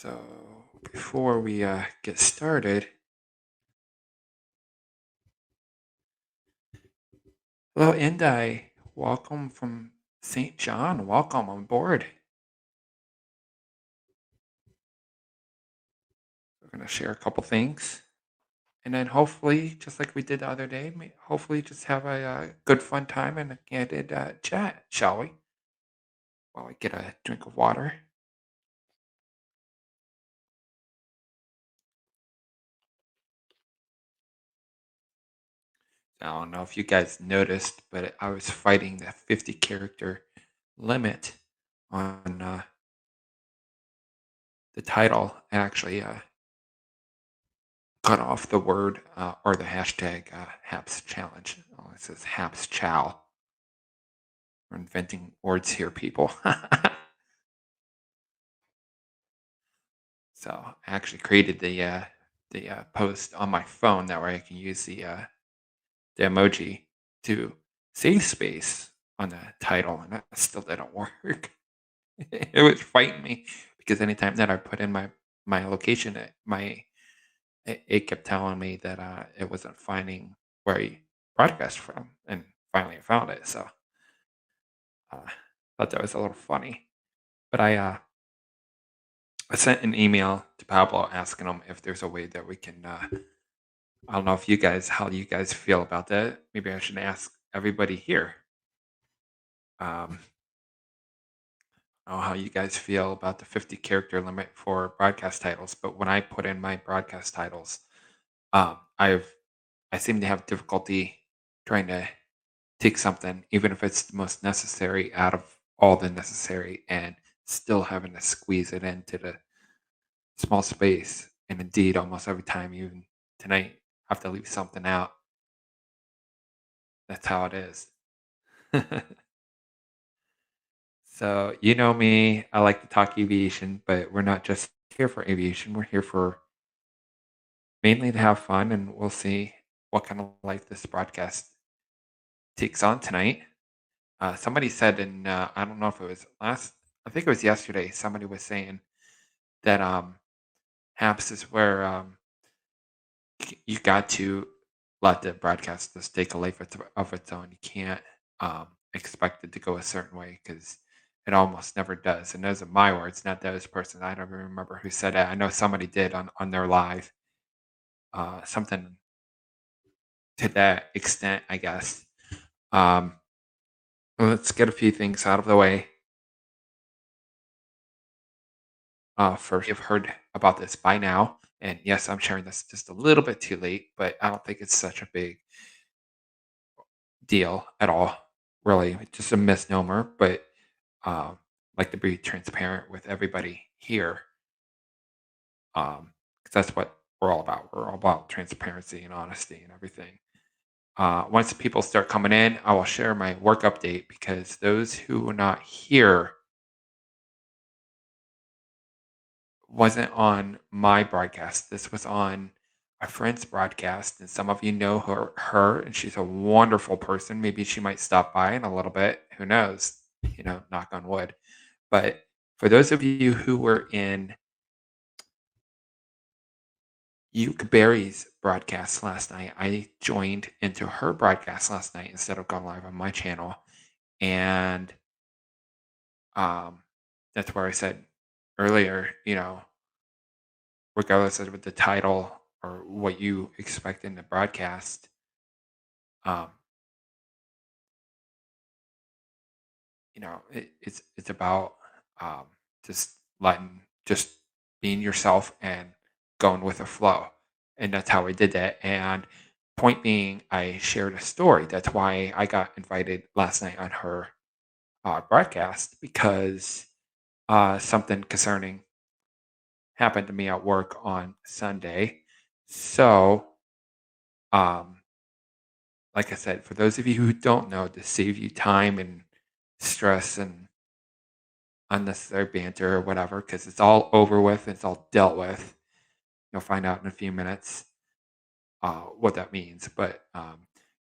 So before we get started, hello, Indi. Welcome from St. John. Welcome on board. We're going to share a couple things. And then hopefully, just like we did the other day, hopefully just have a good fun time and a candid chat, shall we? While I get a drink of water. I don't know if you guys noticed, but I was fighting the 50 character limit on the title. And actually, cut off the word or the hashtag Haps Challenge. Oh, it says Haps Chow. We're inventing words here, people. So I actually created the post on my phone that way I can use the emoji to save space on the title, and that still didn't work. It was fighting me because anytime that I put in my location, it kept telling me that it wasn't finding where I broadcast from, and finally I found it. So uh, thought that was a little funny. But I sent an email to Pablo asking him if there's a way that we can. I don't know if you guys how you guys feel about that. Maybe I should ask everybody here. Um, I don't know how you guys feel about the 50 character limit for broadcast titles, but when I put in my broadcast titles, I seem to have difficulty trying to take something, even if it's the most necessary out of all the necessary, and still having to squeeze it into the small space. And indeed, almost every time, even tonight, I have to leave something out. That's how it is. So, you know me, I like to talk aviation, but we're not just here for aviation. We're here for mainly to have fun, and we'll see what kind of life this broadcast takes on tonight. Somebody said I don't know if it was I think it was yesterday, somebody was saying that Haps is where you got to let the broadcast just take a life of its own. You can't expect it to go a certain way because it almost never does. And those are my words, not those persons. I don't remember who said that. I know somebody did on their live, something to that extent, I guess. Um, let's get a few things out of the way. First, you've heard about this by now. And yes, I'm sharing this just a little bit too late, but I don't think it's such a big deal at all, really. It's just a misnomer, but like to be transparent with everybody here, 'cause that's what we're all about. We're all about transparency and honesty and everything. Once people start coming in, I will share my work update because those who were not here wasn't on my broadcast. This was on a friend's broadcast, and some of you know her, and she's a wonderful person. Maybe she might stop by in a little bit. Who knows? Knock on wood. But for those of you who were in Uke Berry's broadcast last night, I joined into her broadcast last night instead of going live on my channel, and um, that's where I said earlier, regardless of the title or what you expect in the broadcast, um, it's about um, just letting just being yourself and going with the flow, and that's how I did that. And point being, I shared a story. That's why I got invited last night on her broadcast because something concerning happened to me at work on Sunday. So, um, like I said, for those of you who don't know, to save you time and stress and unnecessary banter or whatever, because it's all over with, it's all dealt with. You'll find out in a few minutes what that means. But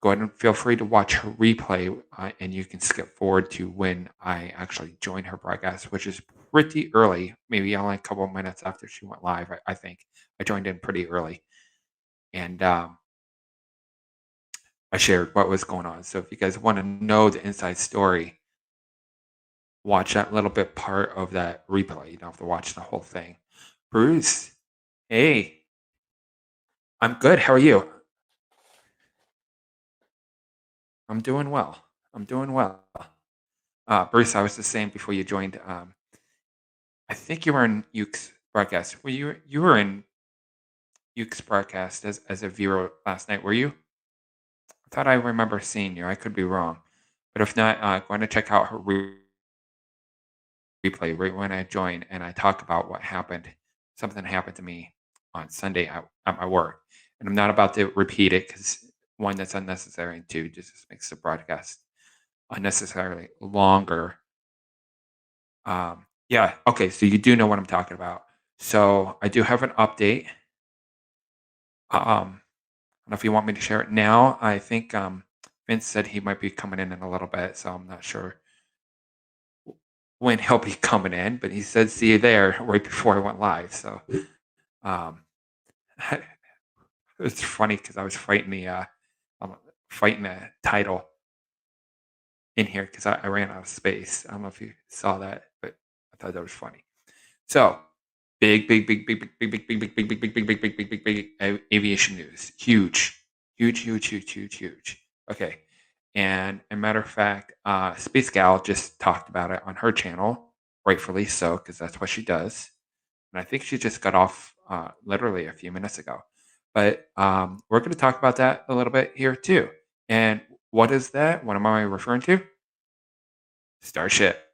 go ahead and feel free to watch her replay, and you can skip forward to when I actually joined her broadcast, which is pretty early, maybe only a couple of minutes after she went live. I think I joined in pretty early, and I shared what was going on. So if you guys want to know the inside story, watch that little bit part of that replay. You don't have to watch the whole thing. Bruce, hey, I'm good. How are you? I'm doing well. I'm doing well. Bruce, I was just saying before you joined. I think you were in Yuke's broadcast. You were in Yuke's broadcast as a viewer last night, were you? I thought I remember seeing you. I could be wrong, but if not, go on to check out her replay right when I joined and I talk about what happened. Something happened to me on Sunday at my work, and I'm not about to repeat it because one, that's unnecessary, and two, just makes the broadcast unnecessarily longer. Yeah, okay, so you do know what I'm talking about. So I do have an update. I don't know if you want me to share it now. I think Vince said he might be coming in a little bit, so I'm not sure when he'll be coming in, but he said see you there right before I went live. So um, it's funny because I was um, fighting the title in here because I ran out of space. I don't know if you saw that, but I thought that was funny. So big aviation news. Huge, huge, huge, huge, huge, huge. Okay. And a matter of fact, Space Gal just talked about it on her channel, rightfully so, because that's what she does. And I think she just got off literally a few minutes ago. But we're going to talk about that a little bit here too. And what is that? What am I referring to? Starship.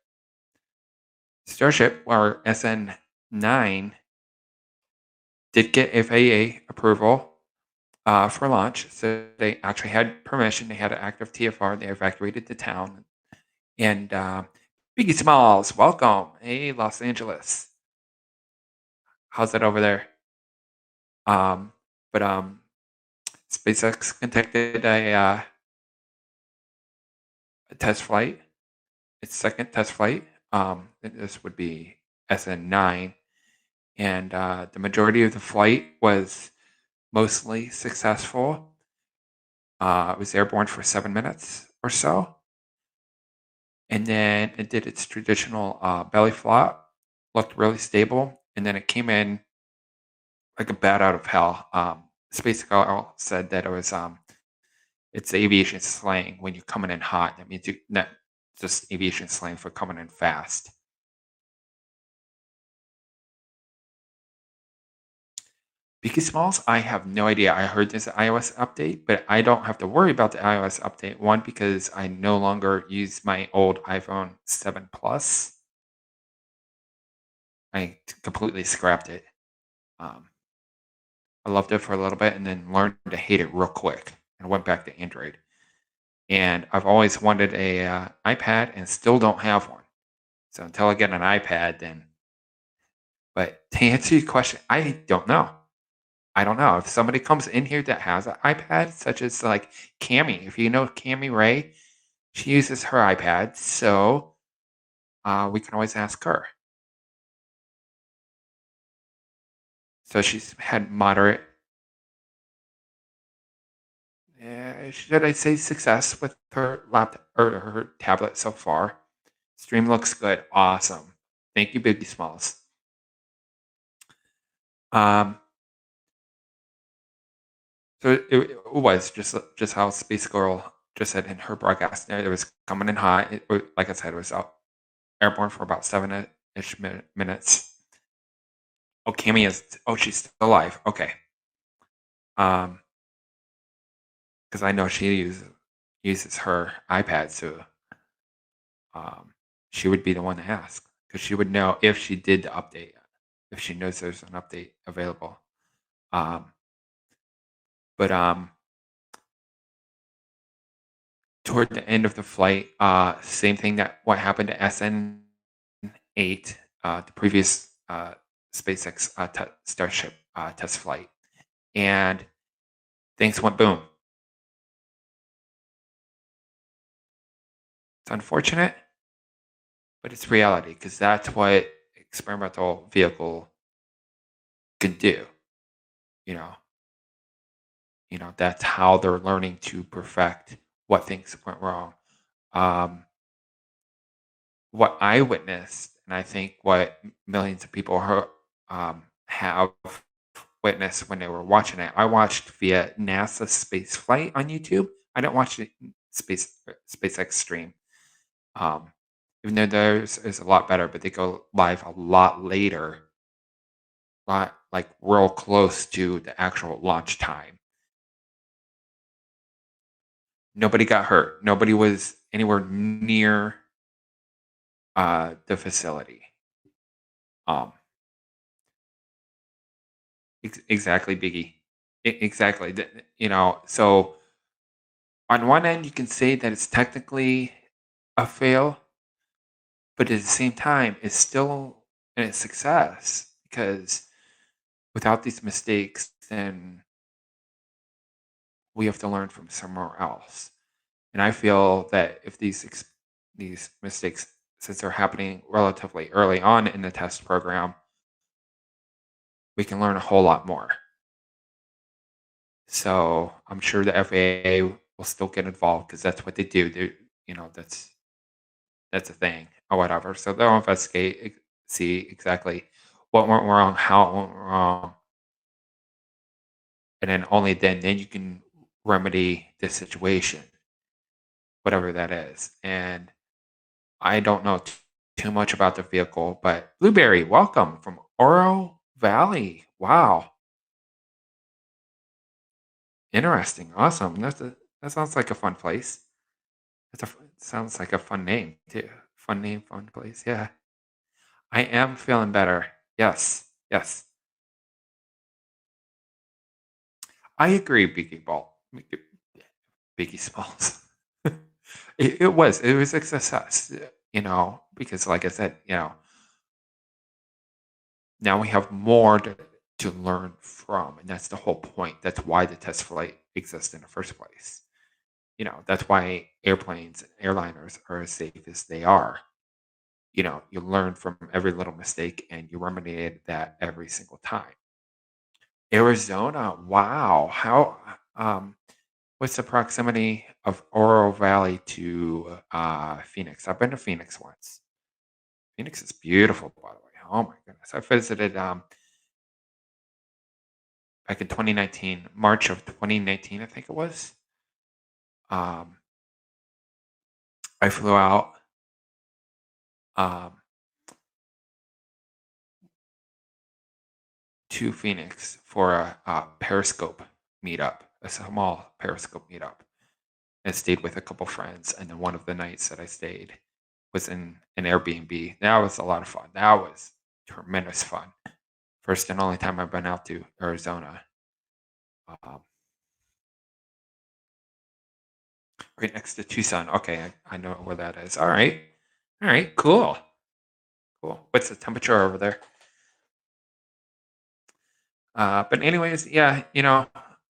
Starship, or SN9, did get FAA approval for launch. So they actually had permission. They had an active TFR. They evacuated the town. And Biggie Smalls, welcome. Hey, Los Angeles. How's it over there? Um, but SpaceX conducted a test flight, its second test flight. This would be SN9. And the majority of the flight was mostly successful. It was airborne for 7 minutes or so. And then it did its traditional belly flop, looked really stable. And then it came in like a bat out of hell. Space Girl said that it's aviation slang when you're coming in hot. That means not just aviation slang for coming in fast. Because Smalls, I have no idea. I heard this iOS update, but I don't have to worry about the iOS update. One, because I no longer use my old iPhone 7 Plus. I completely scrapped it. Um, I loved it for a little bit and then learned to hate it real quick and went back to Android. And I've always wanted a iPad and still don't have one. So until I get an iPad, then. But to answer your question, I don't know. I don't know if somebody comes in here that has an iPad, such as like Cammy. If you know Cammy Ray, she uses her iPad, so we can always ask her. So she's had moderate, should I say, success with her laptop or her tablet so far. Stream looks good, awesome. Thank you, Biggie Smalls. Um, so it was just how Space Girl just said in her broadcast. It was coming in hot. Like I said, it was out airborne for about 7-ish minutes. Oh, Cammy is. Oh, she's still alive. Okay. Because I know she uses her iPad, so she would be the one to ask because she would know if she did the update, if she knows there's an update available. But toward the end of the flight, same thing that what happened to SN8, the previous SpaceX Starship test flight, and things went boom. It's unfortunate, but it's reality because that's what experimental vehicle could do. You know, that's how they're learning to perfect what things went wrong. Um, what I witnessed, and I think what millions of people have witnessed when they were watching it. I watched via NASA space flight on YouTube. I didn't watch it SpaceX stream. Um, even though theirs is a lot better, but they go live a lot later, lot like real close to the actual launch time. Nobody got hurt. Nobody was anywhere near the facility. Um, exactly, Biggie. Exactly. So on one end, you can say that it's technically a fail, but at the same time, it's still a success because without these mistakes, then we have to learn from somewhere else. And I feel that if these mistakes, since they're happening relatively early on in the test program, we can learn a whole lot more. So I'm sure the FAA will still get involved because that's what they do. That's a thing or whatever. So they'll investigate, see exactly what went wrong, how it went wrong, and then only then you can remedy the situation, whatever that is. And I don't know too much about the vehicle, but Blueberry, welcome from Oro Valley. Wow, interesting, awesome. That sounds like a fun place. Sounds like a fun name too. Fun name, fun place. Yeah, I am feeling better. Yes, yes, I agree. Biggie Smalls. It was a success. Because like I said, now we have more to learn from, and that's the whole point. That's why the test flight exists in the first place. That's why airplanes and airliners are as safe as they are. You learn from every little mistake and you remediate that every single time. Arizona, wow. What's the proximity of Oro Valley to Phoenix? I've been to Phoenix once. Phoenix is beautiful, by the way. Oh my goodness. I visited back in 2019, March of 2019, I think it was. Um, I flew out um, to Phoenix for a Periscope meetup, a small Periscope meetup. I stayed with a couple friends, and then one of the nights that I stayed was in an Airbnb. That was a lot of fun. That was tremendous fun. First and only time I've been out to Arizona. Um, right next to Tucson. Okay, I know where that is. All right. All right, cool. Cool. What's the temperature over there? But anyways, yeah,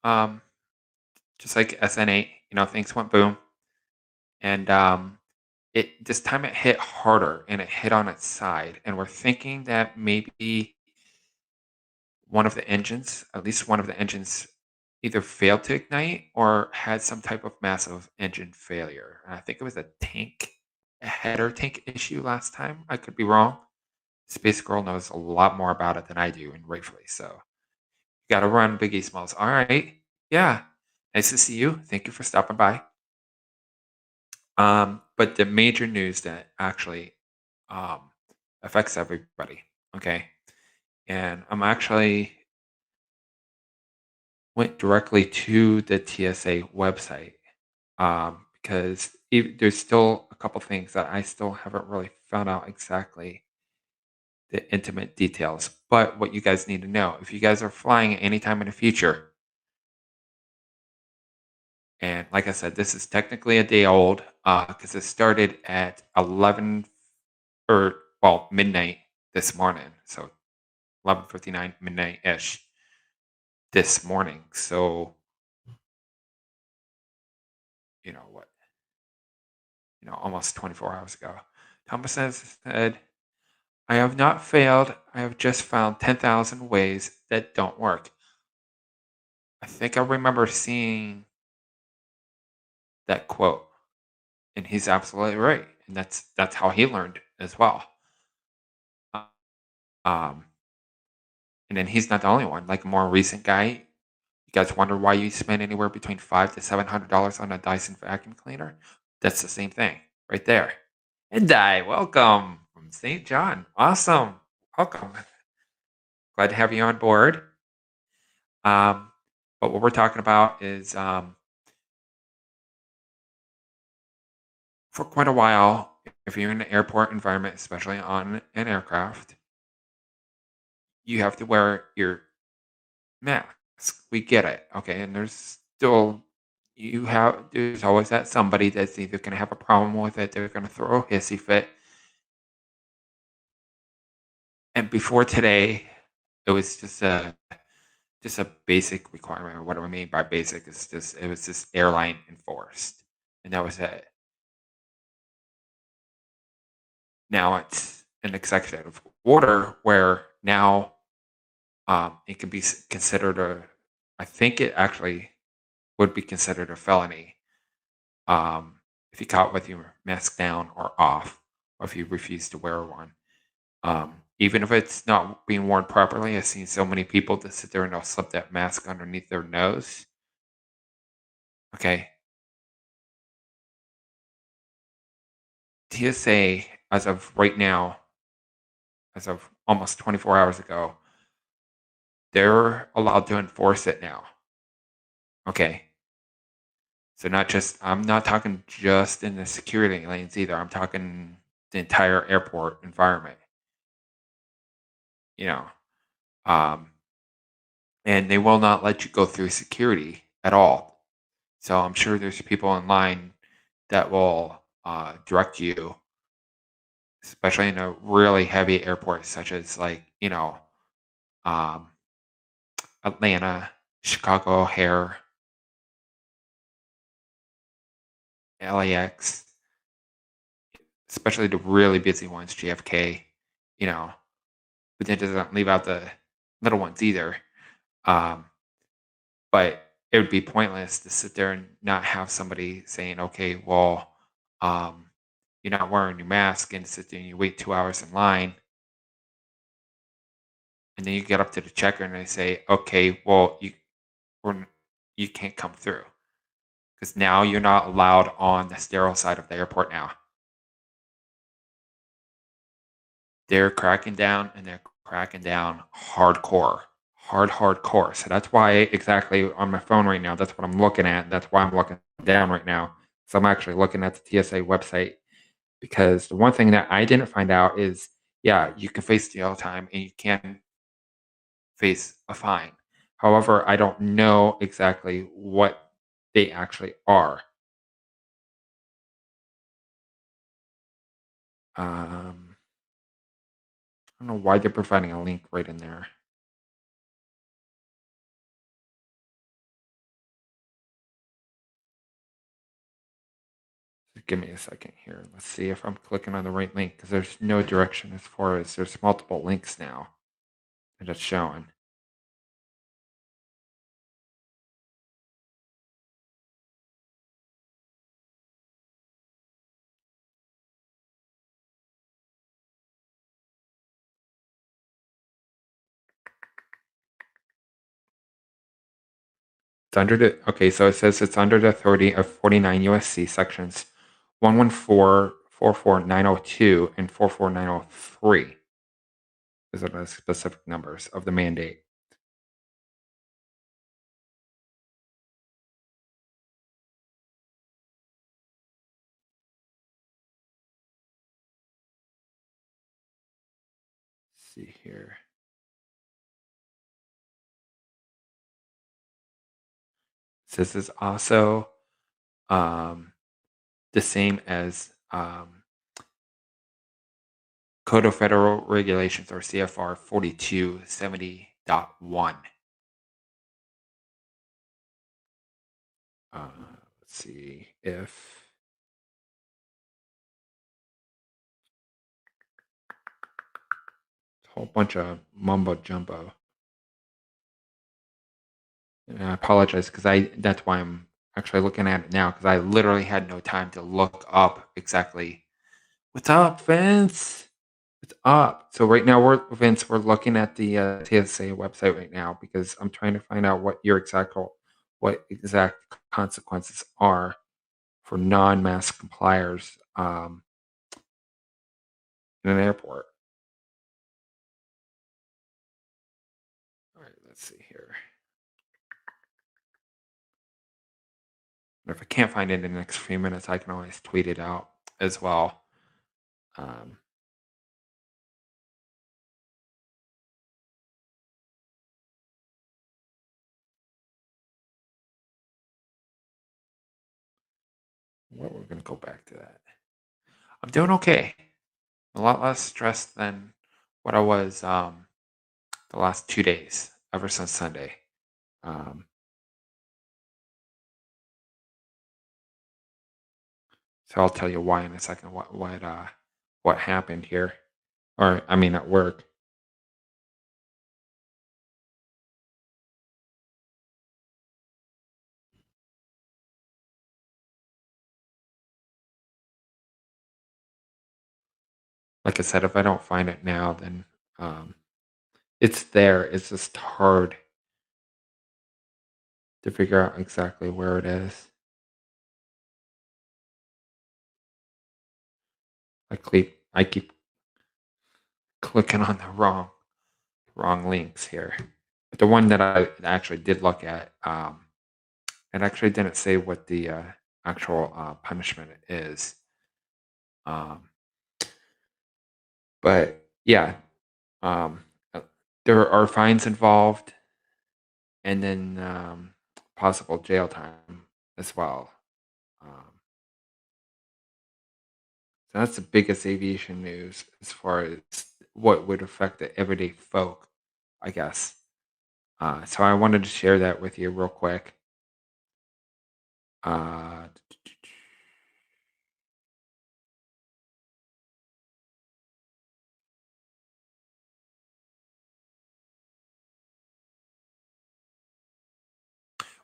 um, just like SN8, things went boom. And this time it hit harder and it hit on its side. And we're thinking that maybe one of the engines, at least one of the engines, either failed to ignite or had some type of massive engine failure. And I think it was a header tank issue last time. I could be wrong. Space Girl knows a lot more about it than I do, and rightfully so. You got to run, Biggie Smalls. All right. Yeah. Nice to see you. Thank you for stopping by. But the major news that actually um, affects everybody. Okay. And I'm actually went directly to the TSA website because there's still a couple things that I still haven't really found out exactly the intimate details. But what you guys need to know, if you guys are flying anytime in the future, and like I said, this is technically a day old because it started at 11 or well midnight this morning, so 11:59 midnight ish this morning. So what? Almost 24 hours ago. Thomas said I have not failed. I have just found 10,000 ways that don't work. I think I remember seeing that quote, and he's absolutely right. And that's how he learned as well. Uh, Um, and then he's not the only one. Like a more recent guy, you guys wonder why you spend anywhere between $500 to $700 on a Dyson vacuum cleaner? That's the same thing right there. And welcome from St. John. Awesome. Welcome. Glad to have you on board. Um, but what we're talking about is for quite a while, if you're in an airport environment, especially on an aircraft, you have to wear your mask. We get it. Okay. And there's always that somebody that's either going to have a problem with it, they're going to throw a hissy fit. And before today, it was just a basic requirement. What do I mean by basic? It was just airline enforced, and that was it. Now it's an executive order where now it can be considered I think it actually would be considered a felony if you caught with your mask down or off, or if you refuse to wear one. Even if it's not being worn properly, I've seen so many people that sit there and they'll slip that mask underneath their nose. Okay, TSA, as of right now, as of almost 24 hours ago, they're allowed to enforce it now. Okay. So I'm not talking just in the security lanes either. I'm talking the entire airport environment, you know. Um, and they will not let you go through security at all. So I'm sure there's people in line that will direct you, especially in a really heavy airport such as um, Atlanta, Chicago O'Hare, LAX, especially the really busy ones, JFK, you know, but that doesn't leave out the little ones either. Um, but it would be pointless to sit there and not have somebody saying, okay, well, um, you're not wearing your mask and sit there and you wait 2 hours in line. And then you get up to the checker and they say, okay, well, we're, you can't come through because now you're not allowed on the sterile side of the airport now. They're cracking down and they're cracking down hardcore. Hardcore. So that's why exactly on my phone right now, that's what I'm looking at. That's why I'm looking down right now. So I'm actually looking at the TSA website because the one thing that I didn't find out is, yeah, you can face jail time and you can face a fine. However, I don't know exactly what they actually are. I don't know why they're providing a link right in there. Give me a second here. Let's see if I'm clicking on the right link because there's no direction as far as there's multiple links now that it's showing. So it says it's under the authority of 49 USC sections 114, 44902, and 44903. Those are the specific numbers of the mandate. Let's see here. This is also um, the same as Code of Federal Regulations or CFR 4270.1. Let's see if. whole bunch of mumbo jumbo. And I apologize because I that's why I'm actually looking at it now because I literally had no time to look up exactly what's up, Vince. What's up? So right now we're looking at the TSA website right now because I'm trying to find out what exact consequences are for non-mask compliers in an airport. All right, let's see here. And if I can't find it in the next few minutes, I can always tweet it out as well. Um, what we're gonna go back to that. I'm doing okay. A lot less stressed than what I was the last 2 days, ever since Sunday. Um, so I'll tell you why in a second. What happened here, or I mean at work. Like I said, if I don't find it now, then um, it's there. It's just hard to figure out exactly where it is. I keep clicking on the wrong links here. But the one that I actually did look at, it actually didn't say what the actual punishment is. Um, but yeah, um, uh, there are fines involved, and then possible jail time as well. Um, so that's the biggest aviation news as far as what would affect the everyday folk, I guess. So I wanted to share that with you real quick. Uh,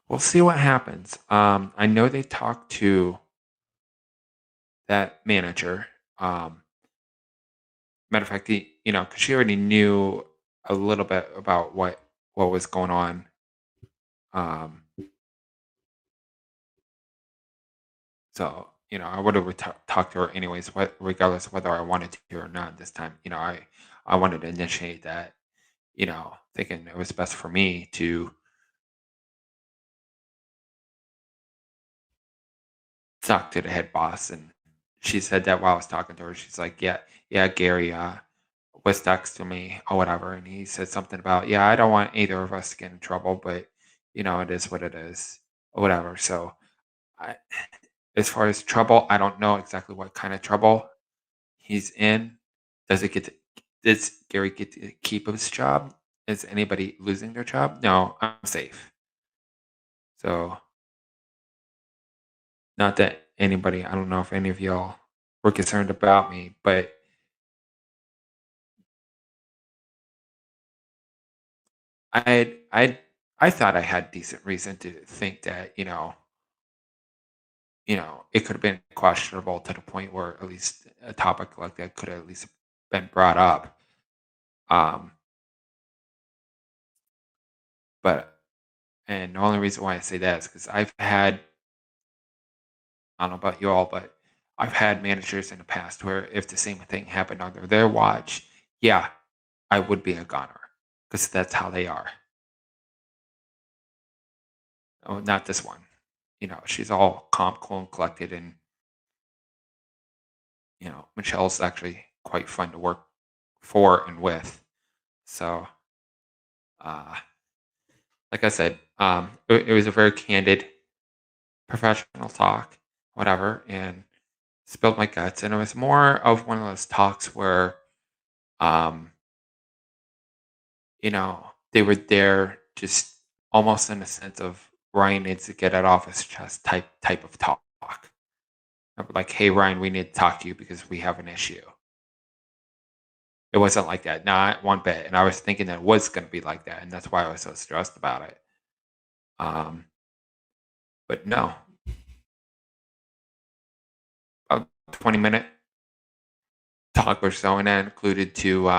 we'll see what happens. I know they talked to that manager. Um, Matter of fact, because she already knew a little bit about what was going on. Um, so I would have talked to her anyways, regardless of whether I wanted to or not. This time, I wanted to initiate that. Thinking it was best for me to talk to the head boss, and she said that while I was talking to her, she's like, "Yeah, yeah, Gary was next to me or whatever," and he said something about, "Yeah, I don't want either of us to get in trouble, but it is what it is or whatever." So, I, as far as trouble, I don't know exactly what kind of trouble he's in. Does it get to, does Gary get to keep his job? Is anybody losing their job? No, I'm safe. So, not that anybody, I don't know if any of y'all were concerned about me, but I I thought I had decent reason to think that, it could have been questionable to the point where at least a topic like that could have at least been brought up. Um, but and the only reason why I say that is because I don't know about you all, but I've had managers in the past where if the same thing happened under their watch, yeah, I would be a goner because that's how they are. Oh, not this one. She's all calm, cool, and collected, and Michelle's actually quite fun to work for and with. So, uh, like I said, it was a very candid, professional talk, whatever, and spilled my guts. And it was more of one of those talks where, um, they were there just almost in a sense of Ryan needs to get it off his chest type of talk. Like, hey Ryan, we need to talk to you because we have an issue. It wasn't like that, not one bit, and I was thinking that it was gonna be like that, and that's why I was so stressed about it. Um, but no, about 20-minute talk or so, and that included 2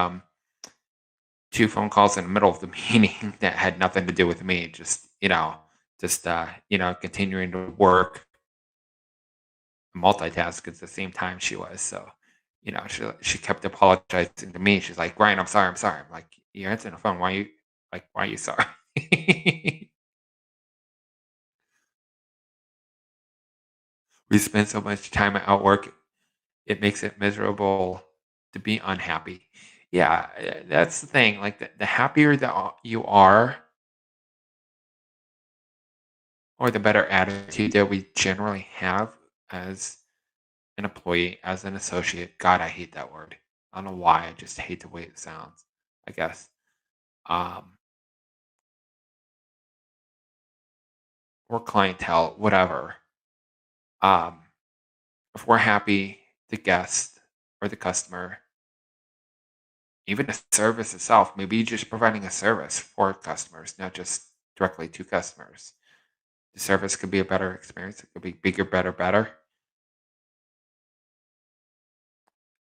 phone calls in the middle of the meeting that had nothing to do with me, continuing to work, multitask at the same time she was, so, she kept apologizing to me, she's like, "Ryan, I'm sorry, I'm sorry." I'm like, "You're answering the phone, why are you sorry?" We spend so much time at work, it makes it miserable to be unhappy. Yeah, that's the thing, like, the happier that you are, or the better attitude that we generally have as an employee, as an associate. God, I hate that word. I don't know why. I just hate the way it sounds, I guess. Um, or clientele, whatever. Um, if we're happy, the guest or the customer, even the service itself, maybe just providing a service for customers, not just directly to customers. The service could be a better experience. It could be bigger, better, better.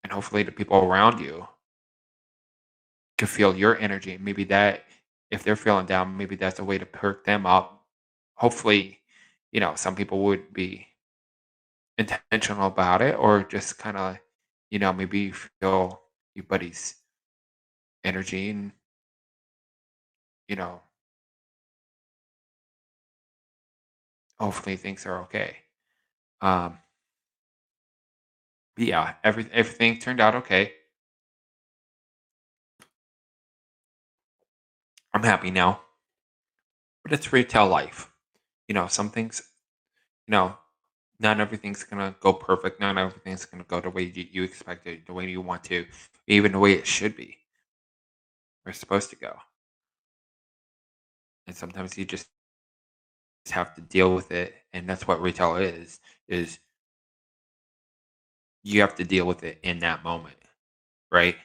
And hopefully the people around you could feel your energy. Maybe that, if they're feeling down, maybe that's a way to perk them up. Hopefully, some people would be intentional about it, or just kind of, maybe you feel your buddy's energy, and, you know, hopefully things are okay. Um, but yeah, everything turned out okay. I'm happy now, but it's retail life. Some things, you know, not everything's gonna go perfect. Not everything's gonna go the way you expect it, the way you want to, even the way it should be or supposed to go. And sometimes you just have to deal with it, and that's what retail is you have to deal with it in that moment, right?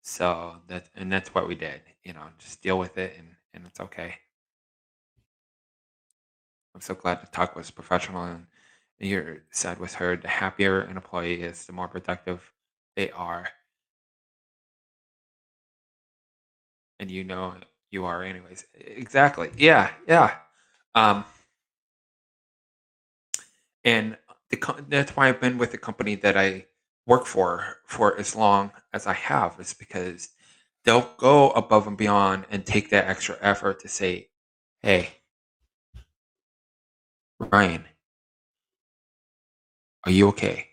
So that's what we did, just deal with it, and it's okay. I'm so glad the talk was professional, and your side was heard. The happier an employee is, the more productive they are, and you are anyways. Exactly. Yeah, yeah. Um, and that's why I've been with the company that I work for as long as I have, is because they'll go above and beyond and take that extra effort to say, "Hey, Ryan, are you okay?"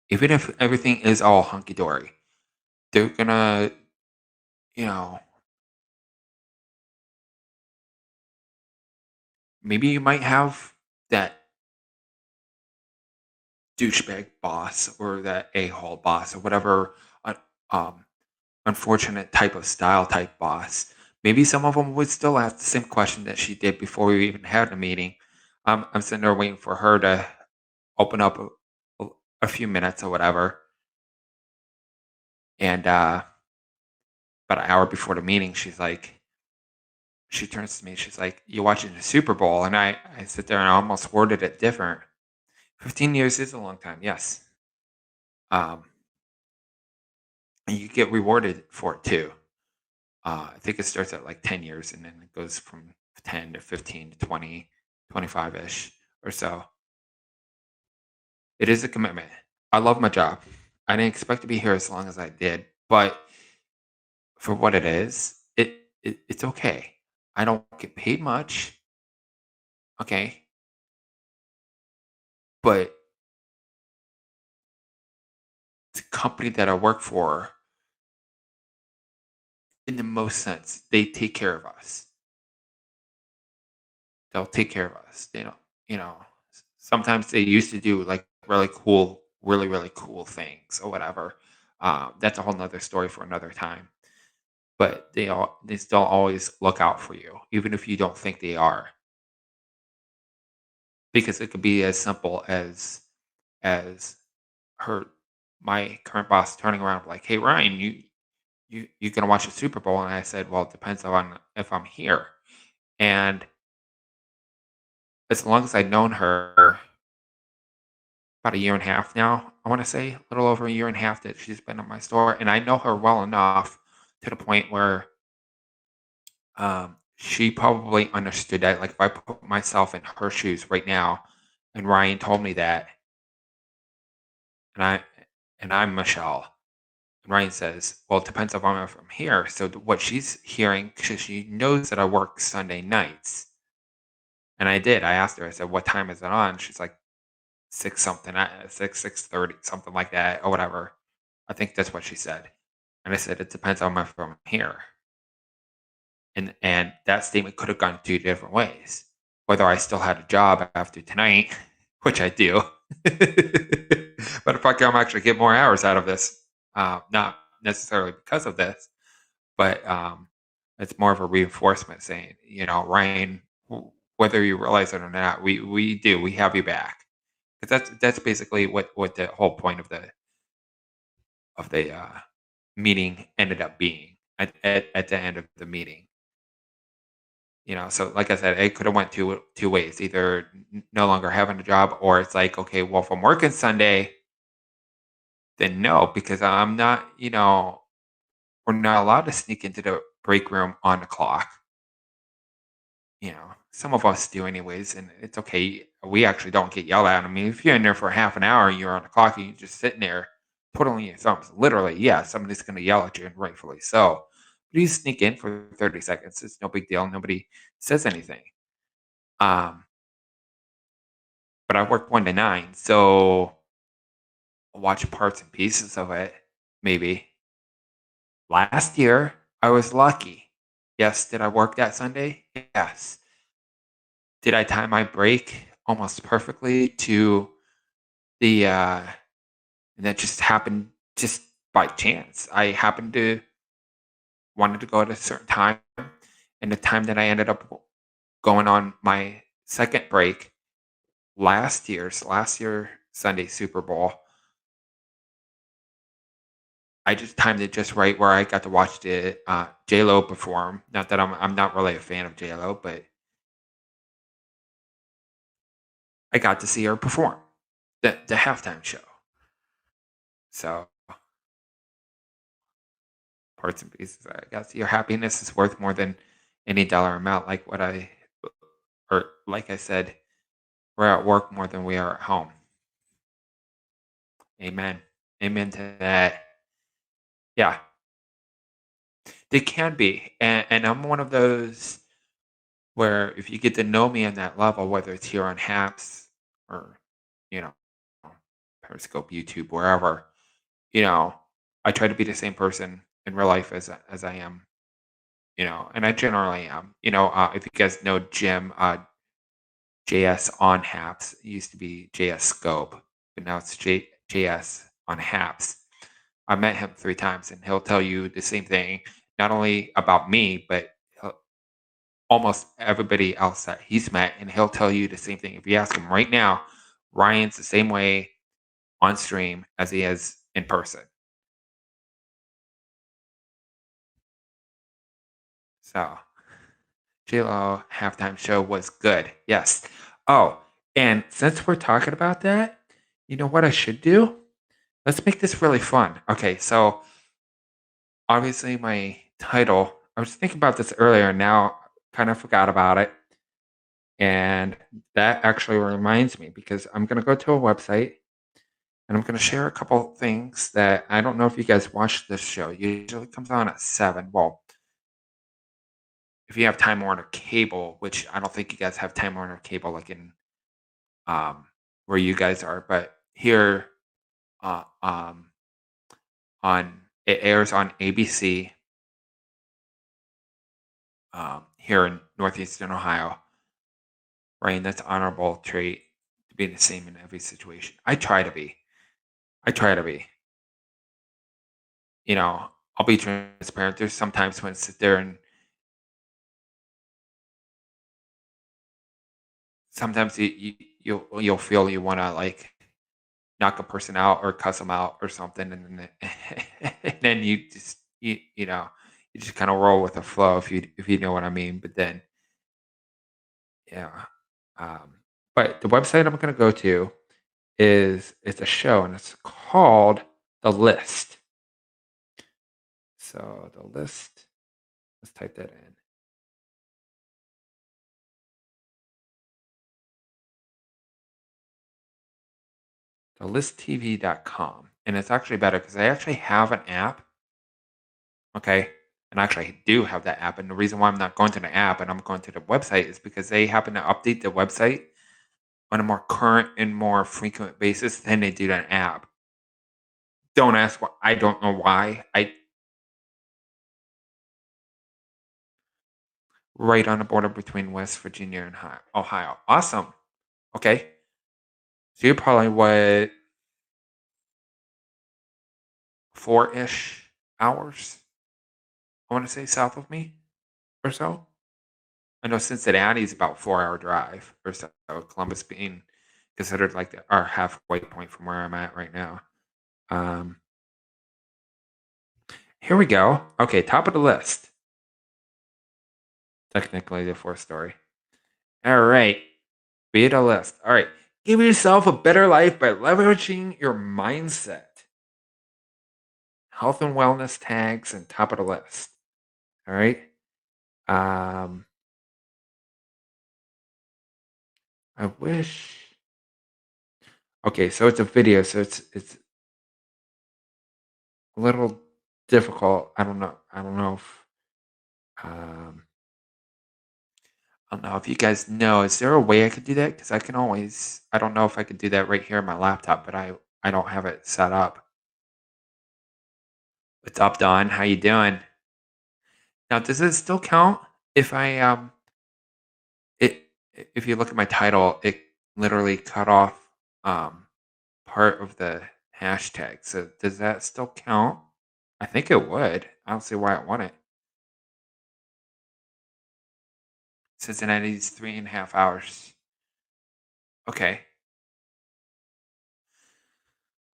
Even if everything is all hunky dory, they're gonna, you know, maybe you might have that douchebag boss or that a-hole boss or whatever, um, unfortunate type of style type boss. Maybe some of them would still ask the same question that she did before we even had a meeting. I'm sitting there waiting for her to open up a, a few minutes or whatever. And about an hour before the meeting, she turns to me, she's like, "You watching the Super Bowl?" And I sit there and I almost worded it different. 15 years is a long time, yes. Um, and you get rewarded for it too. I think it starts at like 10 years and then it goes from 10 to 15 to 20, 25 ish or so. It is a commitment. I love my job. I didn't expect to be here as long as I did, but for what it is, it's okay. I don't get paid much, okay, but the company that I work for, in the most sense, they take care of us. They'll take care of us. They don't, sometimes they used to do like really cool, really, really cool things or whatever. That's a whole nother story for another time. But they still always look out for you, even if you don't think they are, because it could be as simple as her. my current boss turning around like, "Hey, Ryan, you gonna watch the Super Bowl?" And I said, "Well, it depends on if I'm here." And as long as I'd known her about a year and a half now, I want to say a little over a year and a half that she's been at my store, and I know her well enough to the point where she probably understood that. Like if I put myself in her shoes right now, and Ryan told me that, and I'm Michelle, and Ryan says, "Well, it depends if I'm from here." So what she's hearing, because she knows that I work Sunday nights, and I did. I asked her. I said, "What time is it on?" She's like, 6 something, 6:30, something like that, or whatever. I think that's what she said. And I said, "It depends on if I'm here." And that statement could have gone 2 different ways. Whether I still had a job after tonight, which I do. But if I can actually get more hours out of this, not necessarily because of this, but it's more of a reinforcement saying, Ryan, whether you realize it or not, we have you back. 'Cause that's basically what the whole point of the meeting ended up being at the end of the meeting. So like I said, it could have went two ways. Either no longer having a job, or it's like, okay, well, if I'm working Sunday, then no, because I'm not, we're not allowed to sneak into the break room on the clock. Some of us do anyways, and it's okay. We actually don't get yelled at. I mean, if you're in there for half an hour, you're on the clock, and you're just sitting there twiddling your thumbs. Literally, yeah, somebody's going to yell at you, and rightfully so. But you sneak in for 30 seconds. It's no big deal. Nobody says anything. Um, but I work 1 to 9, so I'll watch parts and pieces of it, maybe. Last year, I was lucky. Yes, did I work that Sunday? Yes. Did I time my break almost perfectly to the and that just happened just by chance. I happened to wanted to go at a certain time, and the time that I ended up going on my second break last year Sunday Super Bowl, I just timed it just right where I got to watch the J Lo perform. Not that I'm not really a fan of J Lo, but I got to see her perform the halftime show. So parts and pieces. I guess your happiness is worth more than any dollar amount. Or like I said, we're at work more than we are at home. Amen. Amen to that. Yeah, they can be, and I'm one of those where if you get to know me on that level, whether it's here on Haps or you know Periscope, YouTube, wherever, you know, I try to be the same person in real life as I am, and I generally am. If you guys know Jim, JS on Haps. It used to be JS Scope, but now it's JS on Haps. I met him 3 times, and he'll tell you the same thing, not only about me, but almost everybody else that he's met, and he'll tell you the same thing. If you ask him right now, Ryan's the same way on stream as he is in person. So, JLo halftime show was good. Yes. Oh, and since we're talking about that, you know what I should do? Let's make this really fun. Okay, so obviously my title, I was thinking about this earlier, now kind of forgot about it. And that actually reminds me because I'm going to go to a website and I'm going to share a couple things that I don't know if you guys watch this show. Usually comes on at 7. Well, if you have Time Warner cable, which I don't think you guys have Time Warner cable like in um, where you guys are, but here uh, um, on it airs on ABC here in northeastern Ohio. Right, and that's honorable trait to be the same in every situation. I try to be. I try to be. I'll be transparent. There's sometimes when I sit there and sometimes you'll feel you want to like knock a person out or cuss them out or something, and then and then you just kind of roll with the flow if you know what I mean. But then yeah, um, but the website I'm going to go to is it's a show and it's called The List. So the list, let's type that in. TheListTV.com. And it's actually better because I actually have an app. Okay. And actually, I do have that app. And the reason why I'm not going to the app and I'm going to the website is because they happen to update the website on a more current and more frequent basis than they do an app. Don't ask why. I don't know why. I right on the border between West Virginia and Ohio. Awesome. Okay. So you're probably what 4-ish hours, I want to say, south of me or so. I know Cincinnati is about 4-hour drive or so, Columbus being considered like our halfway point from where I'm at right now. Um, Here we go. Okay, top of the list. Technically, the fourth story. All right, be the list. All right, give yourself a better life by leveraging your mindset. Health and wellness tags and top of the list. All right. Um, I wish. Okay, so it's a video, so it's a little difficult. I don't know. Um, I don't know if you guys know. Is there a way I could do that? Because I can always. I don't know if I could do that right here on my laptop, but I don't have it set up. What's up, Don? How you doing? Now, does it still count if I it if you look at my title, it literally cut off um part of the hashtag. So does that still count? I think it would. I don't see why it wouldn't. Cincinnati's 3.5 hours. Okay.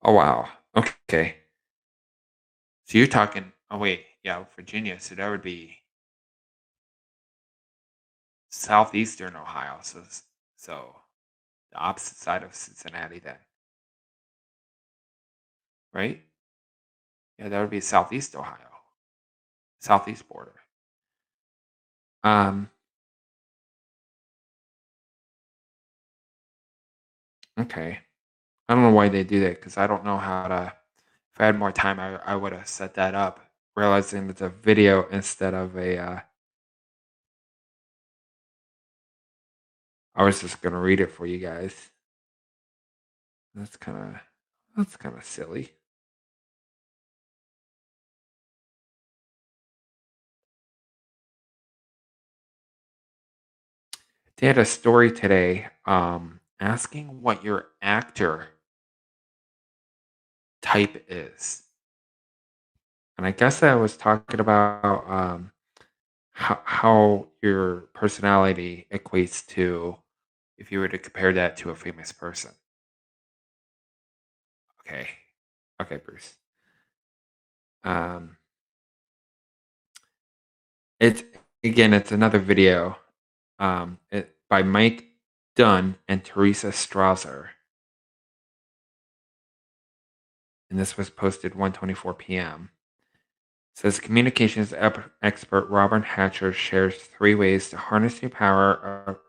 Oh wow. Okay. So you're talking. Oh wait, yeah, Virginia. So that would be southeastern Ohio. So the opposite side of Cincinnati then, right? Yeah, that would be southeast Ohio, southeast border. Um. Okay. I don't know why they do that because I don't know how to. If I had more time, I would have set that up, realizing it's a video instead of a. I was just gonna read it for you guys. That's kind of that's kind of silly. They had a story today asking what your actor type is. And I guess I was talking about how your personality equates to if you were to compare that to a famous person. Okay. Okay, Bruce. Um, it's it's another video by Mike Dunn and Teresa Strasser. And this was posted 1:24 p.m. Says communications expert Robert Hatcher shares 3 ways to harness the power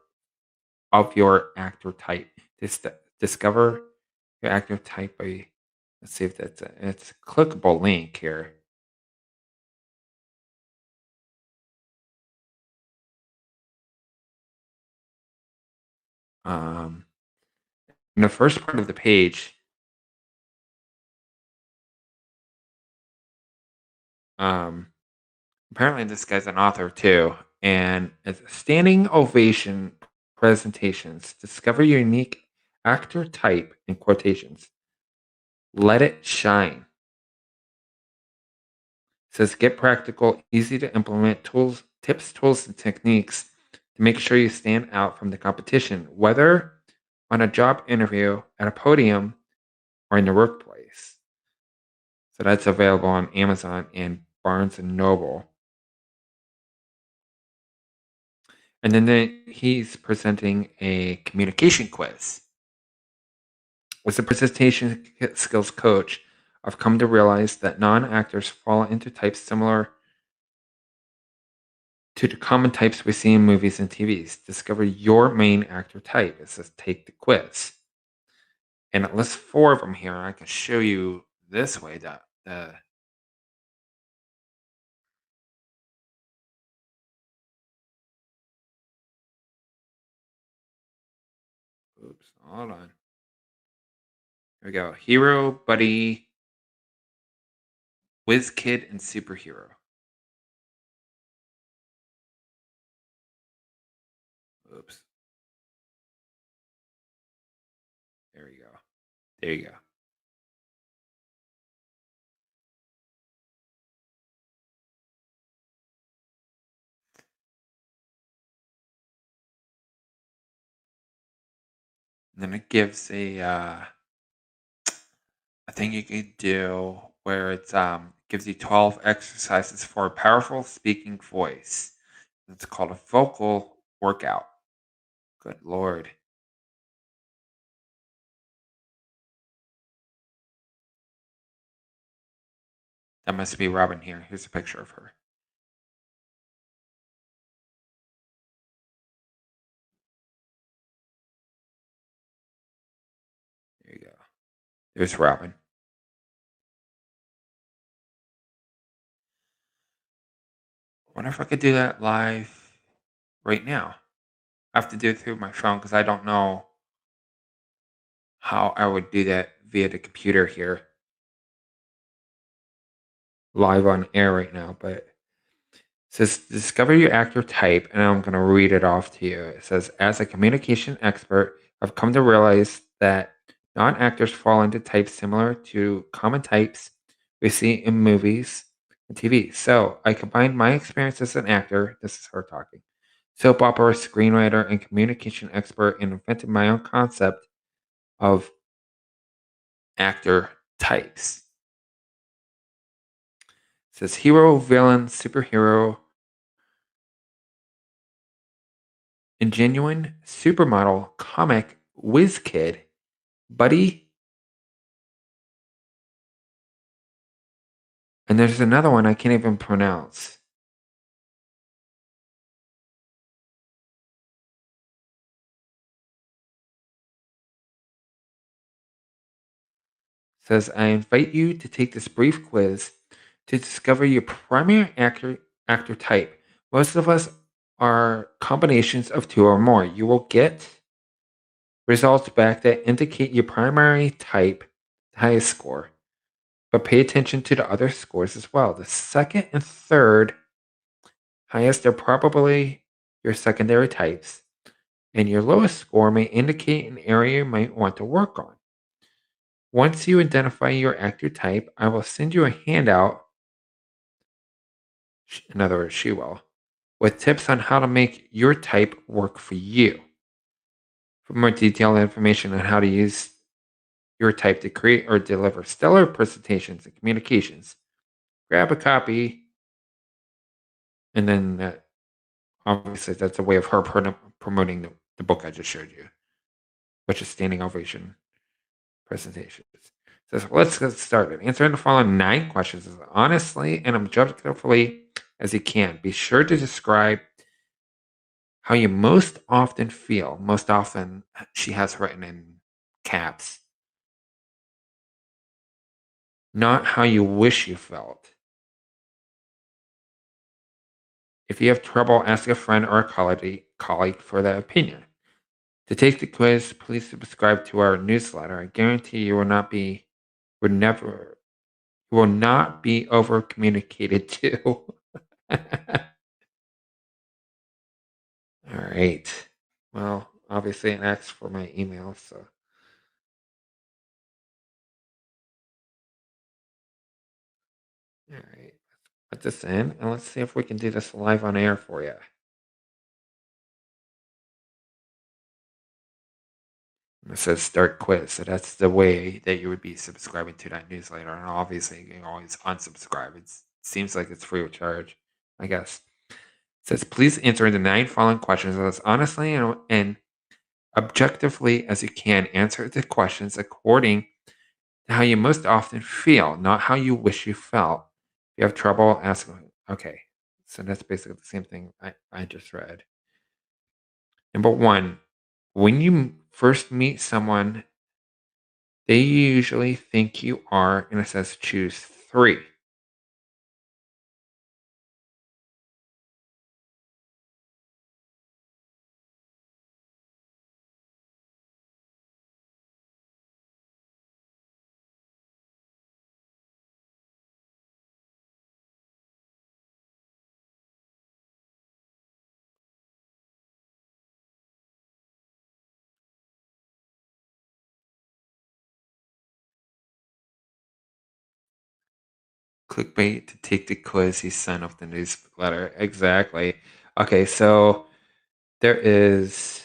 of your actor type. Discover your actor type by, let's see if it's a clickable link here. Um, in the first part of the page, um, apparently this guy's an author too, and it's standing ovation presentations. Discover your unique actor type in quotations. Let it shine. Says get practical, easy to implement tips, tools, and techniques to make sure you stand out from the competition, whether on a job interview, at a podium, or in the workplace. So that's available on Amazon and Barnes and Noble. And then he's presenting a communication quiz. As a presentation skills coach, I've come to realize that non actors fall into types similar to the common types we see in movies and TVs. Discover your main actor type. It says take the quiz. And it lists four of them here. I can show you this way that oops, hold on. Here we go. Hero, buddy, whiz kid, and superhero. Oops. There you go. There you go. And then it gives a thing you could do where it's gives you 12 exercises for a powerful speaking voice. It's called a vocal workout. Good lord. That must be Robin here. Here's a picture of her. There you go. There's Robin. I wonder if I could do that live right now. I have to do it through my phone because I don't know how I would do that via the computer here live on air right now. But it says discover your actor type, and I'm going to read it off to you. It says, as a communication expert, I've come to realize that non actors fall into types similar to common types we see in movies and TV. So I combined my experience as an actor, this is her talking, soap opera screenwriter, and communication expert, and invented my own concept of actor types. It says hero, villain, superhero, ingenuine, supermodel, comic, whiz kid, buddy, and there's another one I can't even pronounce. It says I invite you to take this brief quiz to discover your primary actor type. Most of us are combinations of two or more. You will get results back that indicate your primary type, highest score. But pay attention to the other scores as well. The second and third highest are probably your secondary types, and your lowest score may indicate an area you might want to work on. Once you identify your actor type, I will send you a handout, in other words, she will, with tips on how to make your type work for you. For more detailed information on how to use your type to create or deliver stellar presentations and communications, grab a copy, and then obviously that's a way of her promoting the book I just showed you, which is Standing Ovation Presentations. So let's get started. Answering the following 9 questions as honestly and objectively as you can. Be sure to describe how you most often feel. Most often, she has written in caps. Not how you wish you felt. If you have trouble, ask a friend or a colleague for their opinion. To take the quiz, please subscribe to our newsletter. I guarantee you will not be over communicated to. All right. Well, obviously it asks for my email, so all right. Put this in and let's see if we can do this live on air for you. It says start quiz. So that's the way that you would be subscribing to that newsletter. And obviously, you can always unsubscribe. It seems like it's free of charge, I guess. It says, please answer the 9 following questions as honestly and objectively as you can. Answer the questions according to how you most often feel, not how you wish you felt. If you have trouble, ask. Okay. So that's basically the same thing I just read. Number 1, when you first meet someone, they usually think you are, and it says choose 3. Clickbait to take the quiz he sent off the newsletter. Exactly. Okay, so there is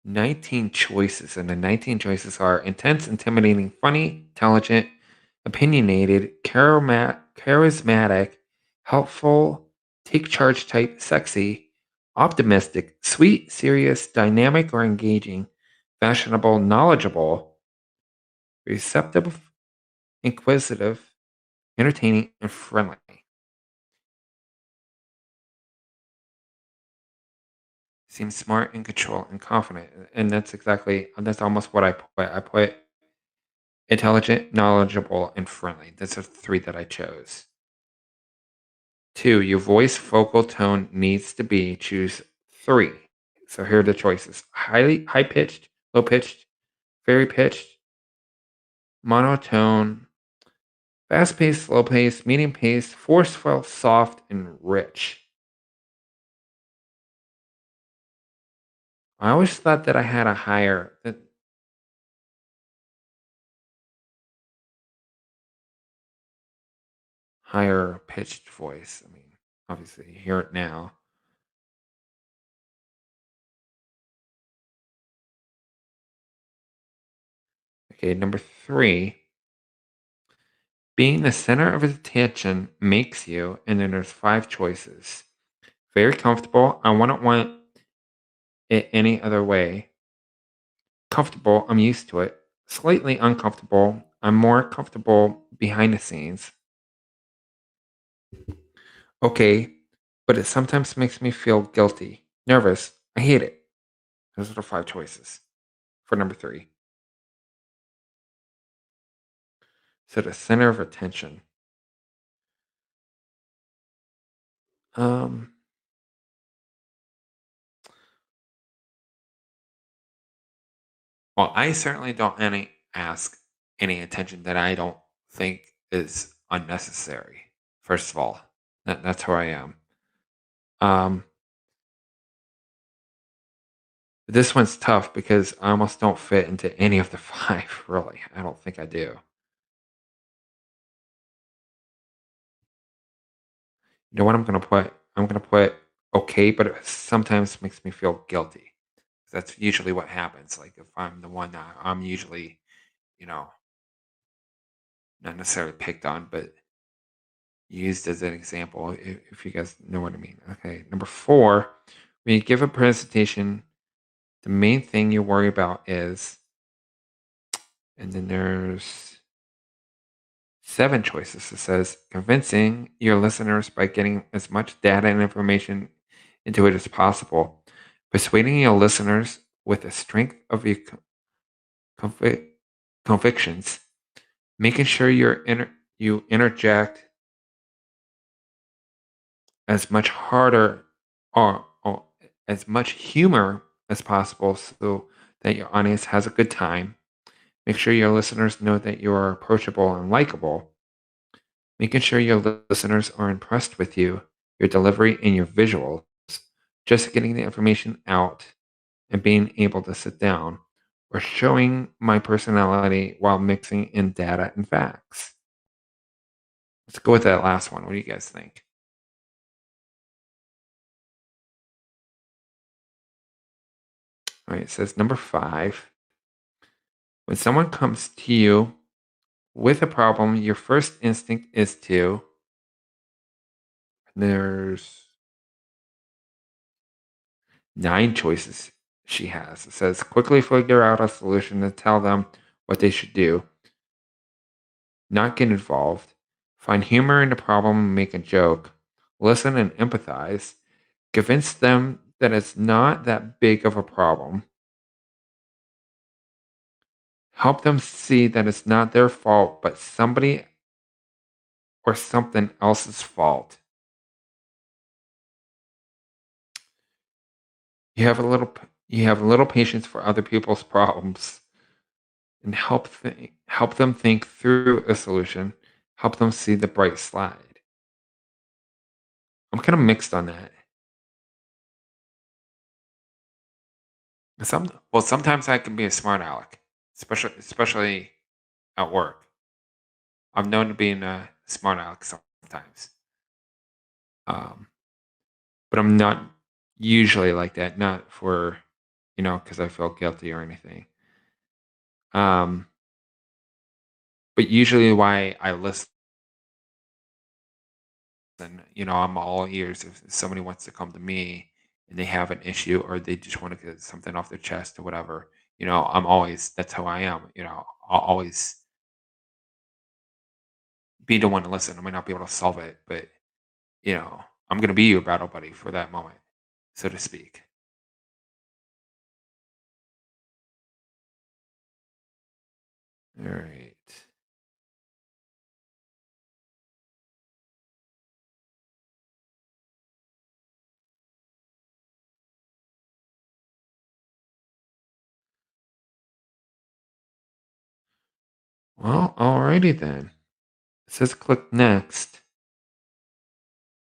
19 choices, and the 19 choices are intense, intimidating, funny, intelligent, opinionated, charismatic, helpful, take charge type, sexy, optimistic, sweet, serious, dynamic or engaging, fashionable, knowledgeable, receptive, inquisitive, entertaining, and friendly. Seems smart, in control, and confident. And that's almost what I put. I put intelligent, knowledgeable, and friendly. That's the 3 that I chose. 2, your voice focal tone needs to be choose 3. So here are the choices: high pitched, low pitched, very pitched, monotone, fast paced, slow paced, medium paced, forceful, soft, and rich. I always thought that I had a higher pitched voice. I mean, obviously, you hear it now. Okay, number 3, being the center of attention makes you, and then there's 5 choices. Very comfortable. I wouldn't want it any other way. Comfortable. I'm used to it. Slightly uncomfortable. I'm more comfortable behind the scenes. Okay, but it sometimes makes me feel guilty, nervous. I hate it. Those are the 5 choices for number 3. So the center of attention. Um, well, I certainly don't ask any attention that I don't think is unnecessary. First of all, that's who I am. Um, this one's tough because I almost don't fit into any of the 5, really. I don't think I do. You know what I'm gonna put? I'm gonna put okay, but it sometimes makes me feel guilty. That's usually what happens. Like if I'm the one that I'm usually, you know, not necessarily picked on, but used as an example, if you guys know what I mean. Okay, number 4, when you give a presentation, the main thing you worry about is, and then there's 7 choices. It says convincing your listeners by getting as much data and information into it as possible, persuading your listeners with the strength of your convic- convictions, making sure you interject as much harder or as much humor as possible so that your audience has a good time. Make sure your listeners know that you are approachable and likable. Making sure your listeners are impressed with you, your delivery, and your visuals. Just getting the information out and being able to sit down, or showing my personality while mixing in data and facts. Let's go with that last one. What do you guys think? All right, it says number 5. When someone comes to you with a problem, your first instinct is to. There's 9 choices she has. It says quickly figure out a solution and tell them what they should do, not get involved, find humor in the problem and make a joke, listen and empathize, convince them that it's not that big of a problem, help them see that it's not their fault but somebody or something else's fault. You have a little patience for other people's problems and help them think through a solution, help them see the bright side. I'm kind of mixed on that. Sometimes I can be a smart aleck, especially at work. I'm known to being a smart aleck sometimes, um, but I'm not usually like that. Not for because I feel guilty or anything. Um, but usually, why I listen, I'm all ears if somebody wants to come to me and they have an issue or they just want to get something off their chest or whatever. I'm always that's how I am. I'll always be the one to listen. I might not be able to solve it, but I'm gonna be your battle buddy for that moment, so to speak. All right. Well, alrighty then. It says click next,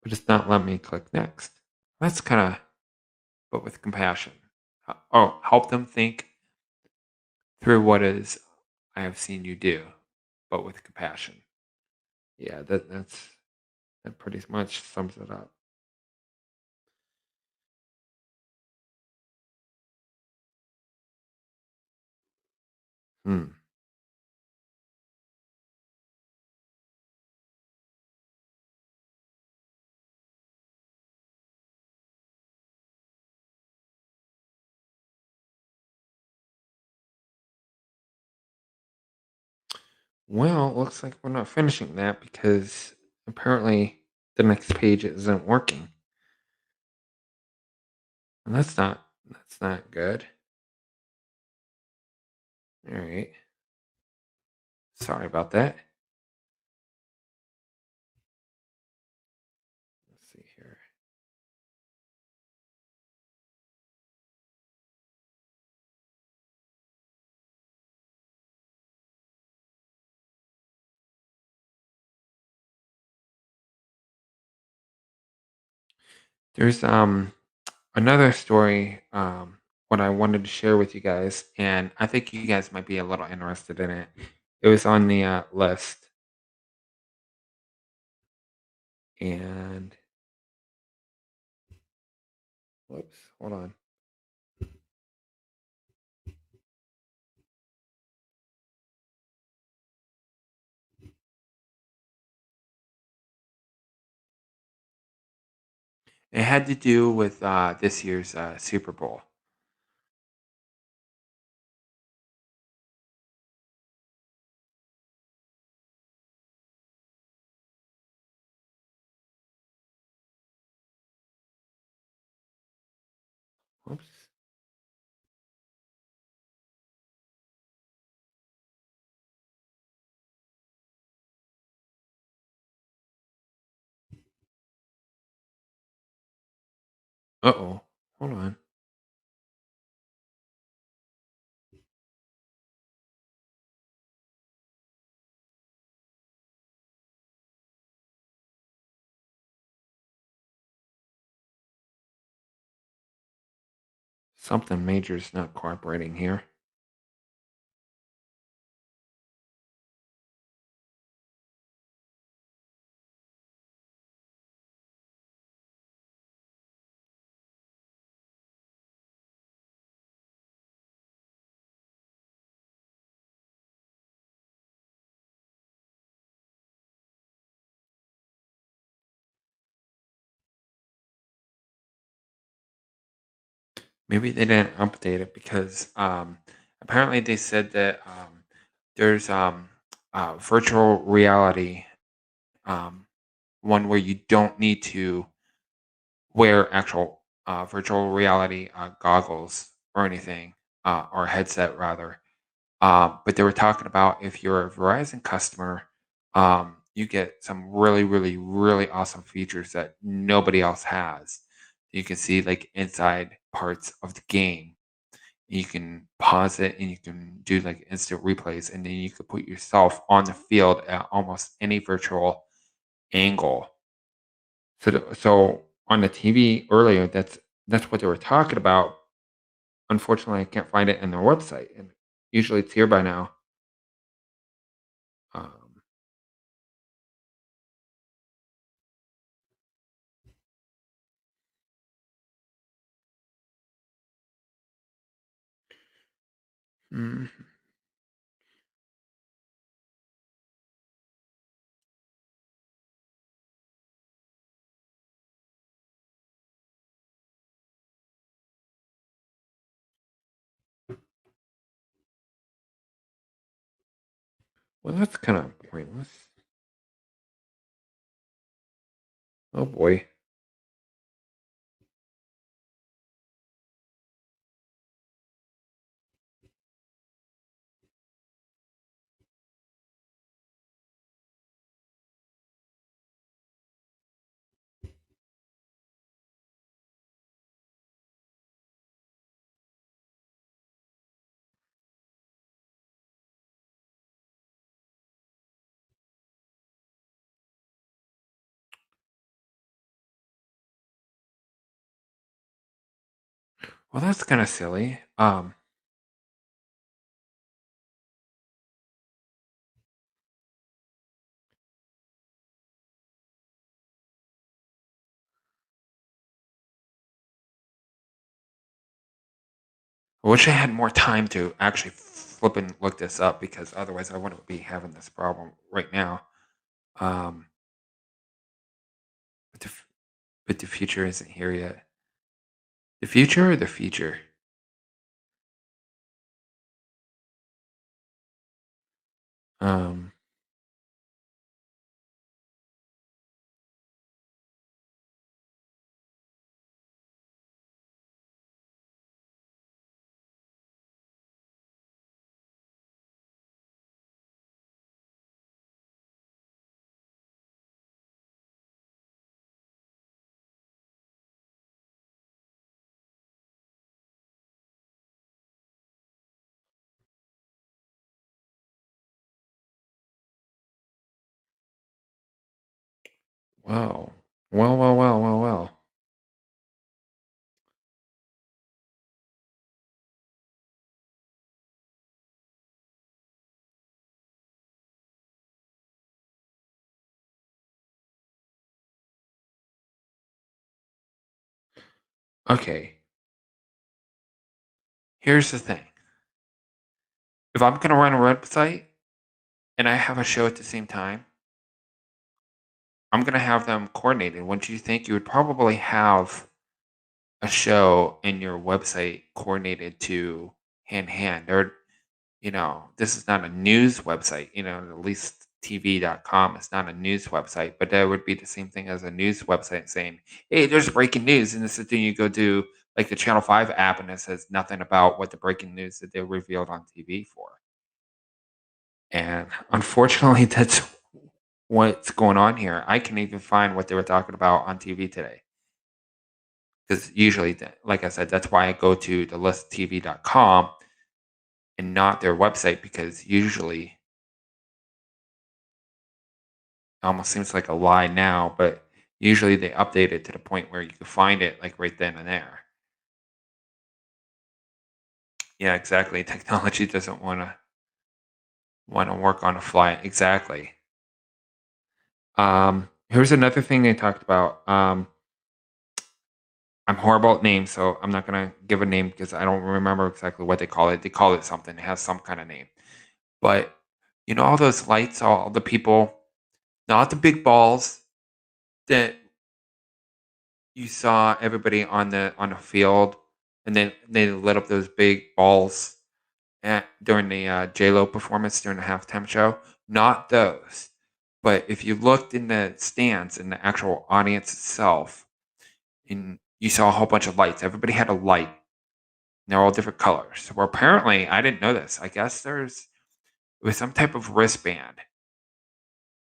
but it's not letting me click next. That's kind of, but with compassion. Oh, help them think through what is I have seen you do, but with compassion. Yeah, that pretty much sums it up. Hmm. Well, it looks like we're not finishing that because apparently the next page isn't working. And that's not good. All right. Sorry about that. Let's see here. There's another story what I wanted to share with you guys, and I think you guys might be a little interested in it. It was on the list, and whoops, hold on. It had to do with this year's Super Bowl. Whoops. Uh oh. Hold on. Something major is not cooperating here. Maybe they didn't update it because apparently they said that there's virtual reality, um, one where you don't need to wear actual virtual reality goggles or anything, or headset rather. But they were talking about if you're a Verizon customer, you get some really, really, really awesome features that nobody else has. You can see like inside parts of the game. You can pause it and you can do like instant replays, and then you could put yourself on the field at almost any virtual angle. So on the TV earlier, that's what they were talking about. Unfortunately, I can't find it in their website, and usually it's here by now. Um, mm, well, that's kind of pointless. Oh boy. Well, that's kind of silly. I wish I had more time to actually flip and look this up because otherwise I wouldn't be having this problem right now. Um, but but the future isn't here yet. The future or the future? Um, wow. Well. Okay, here's the thing. If I'm gonna run a website and I have a show at the same time, I'm gonna have them coordinated. Wouldn't you think you would probably have a show and your website coordinated to hand? Or this is not a news website, at least TV.com is not a news website, but that would be the same thing as a news website saying, hey, there's breaking news. And this is the thing you go to like the Channel 5 app and it says nothing about what the breaking news that they revealed on TV for. And unfortunately, that's what's going on here. I can even find what they were talking about on TV today. Because usually, like I said, that's why I go to the listtv.com and not their website because usually almost seems like a lie now, but usually they update it to the point where you can find it like right then and there. Yeah, exactly. Technology doesn't want to work on the fly. Exactly. Here's another thing they talked about. I'm horrible at names, so I'm not gonna give a name because I don't remember exactly what they call it. They call it something. It has some kind of name. But all those lights, all the people, not the big balls that you saw everybody on the field and then they lit up those big balls during the J Lo performance during the halftime show. Not those, but if you looked in the stands in the actual audience itself, and you saw a whole bunch of lights. Everybody had a light. And they're all different colors. Well, apparently, I didn't know this. I guess it was some type of wristband,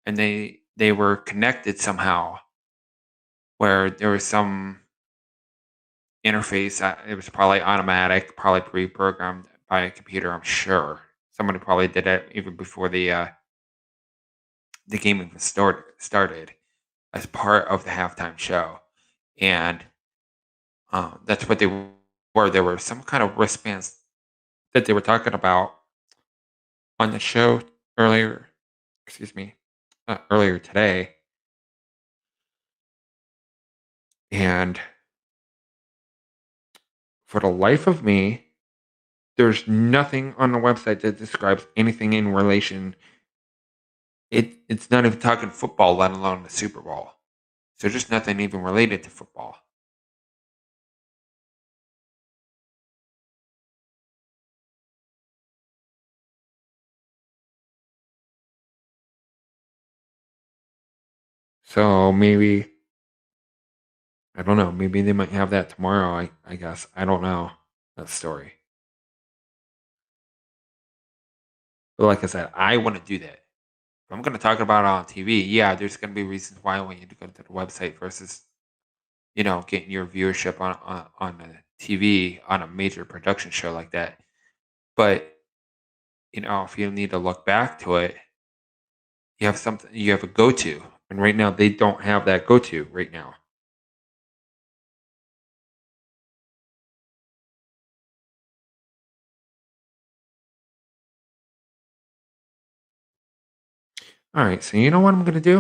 and they were connected somehow where there was some interface. It was probably automatic, probably pre-programmed by a computer. I'm sure somebody probably did it even before the game even started as part of the halftime show, and that's what they were. There were some kind of wristbands that they were talking about on the show earlier. Excuse me, earlier today, and for the life of me, there's nothing on the website that describes anything in relation. It's not even talking football, let alone the Super Bowl. So just nothing even related to football. So maybe I don't know. Maybe they might have that tomorrow. I guess I don't know that story. But like I said, I want to do that. If I'm going to talk about it on TV, yeah, there's going to be reasons why I want you to go to the website versus getting your viewership on the TV on a major production show like that. But if you need to look back to it, you have something, you have a go to, and right now they don't have that go to right now. All right, so you know what I'm gonna do?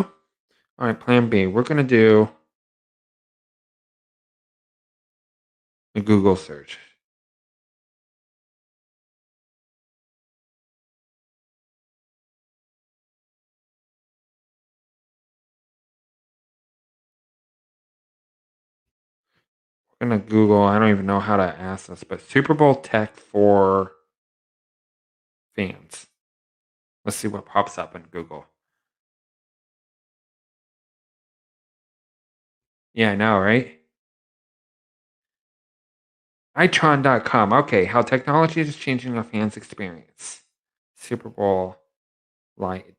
All right, Plan B. We're gonna do a Google search. We're gonna Google. I don't even know how to ask this, but Super Bowl tech for fans. Let's see what pops up in Google. Yeah, I know, right? Itron.com. Okay, how technology is changing a fan's experience. Super Bowl light.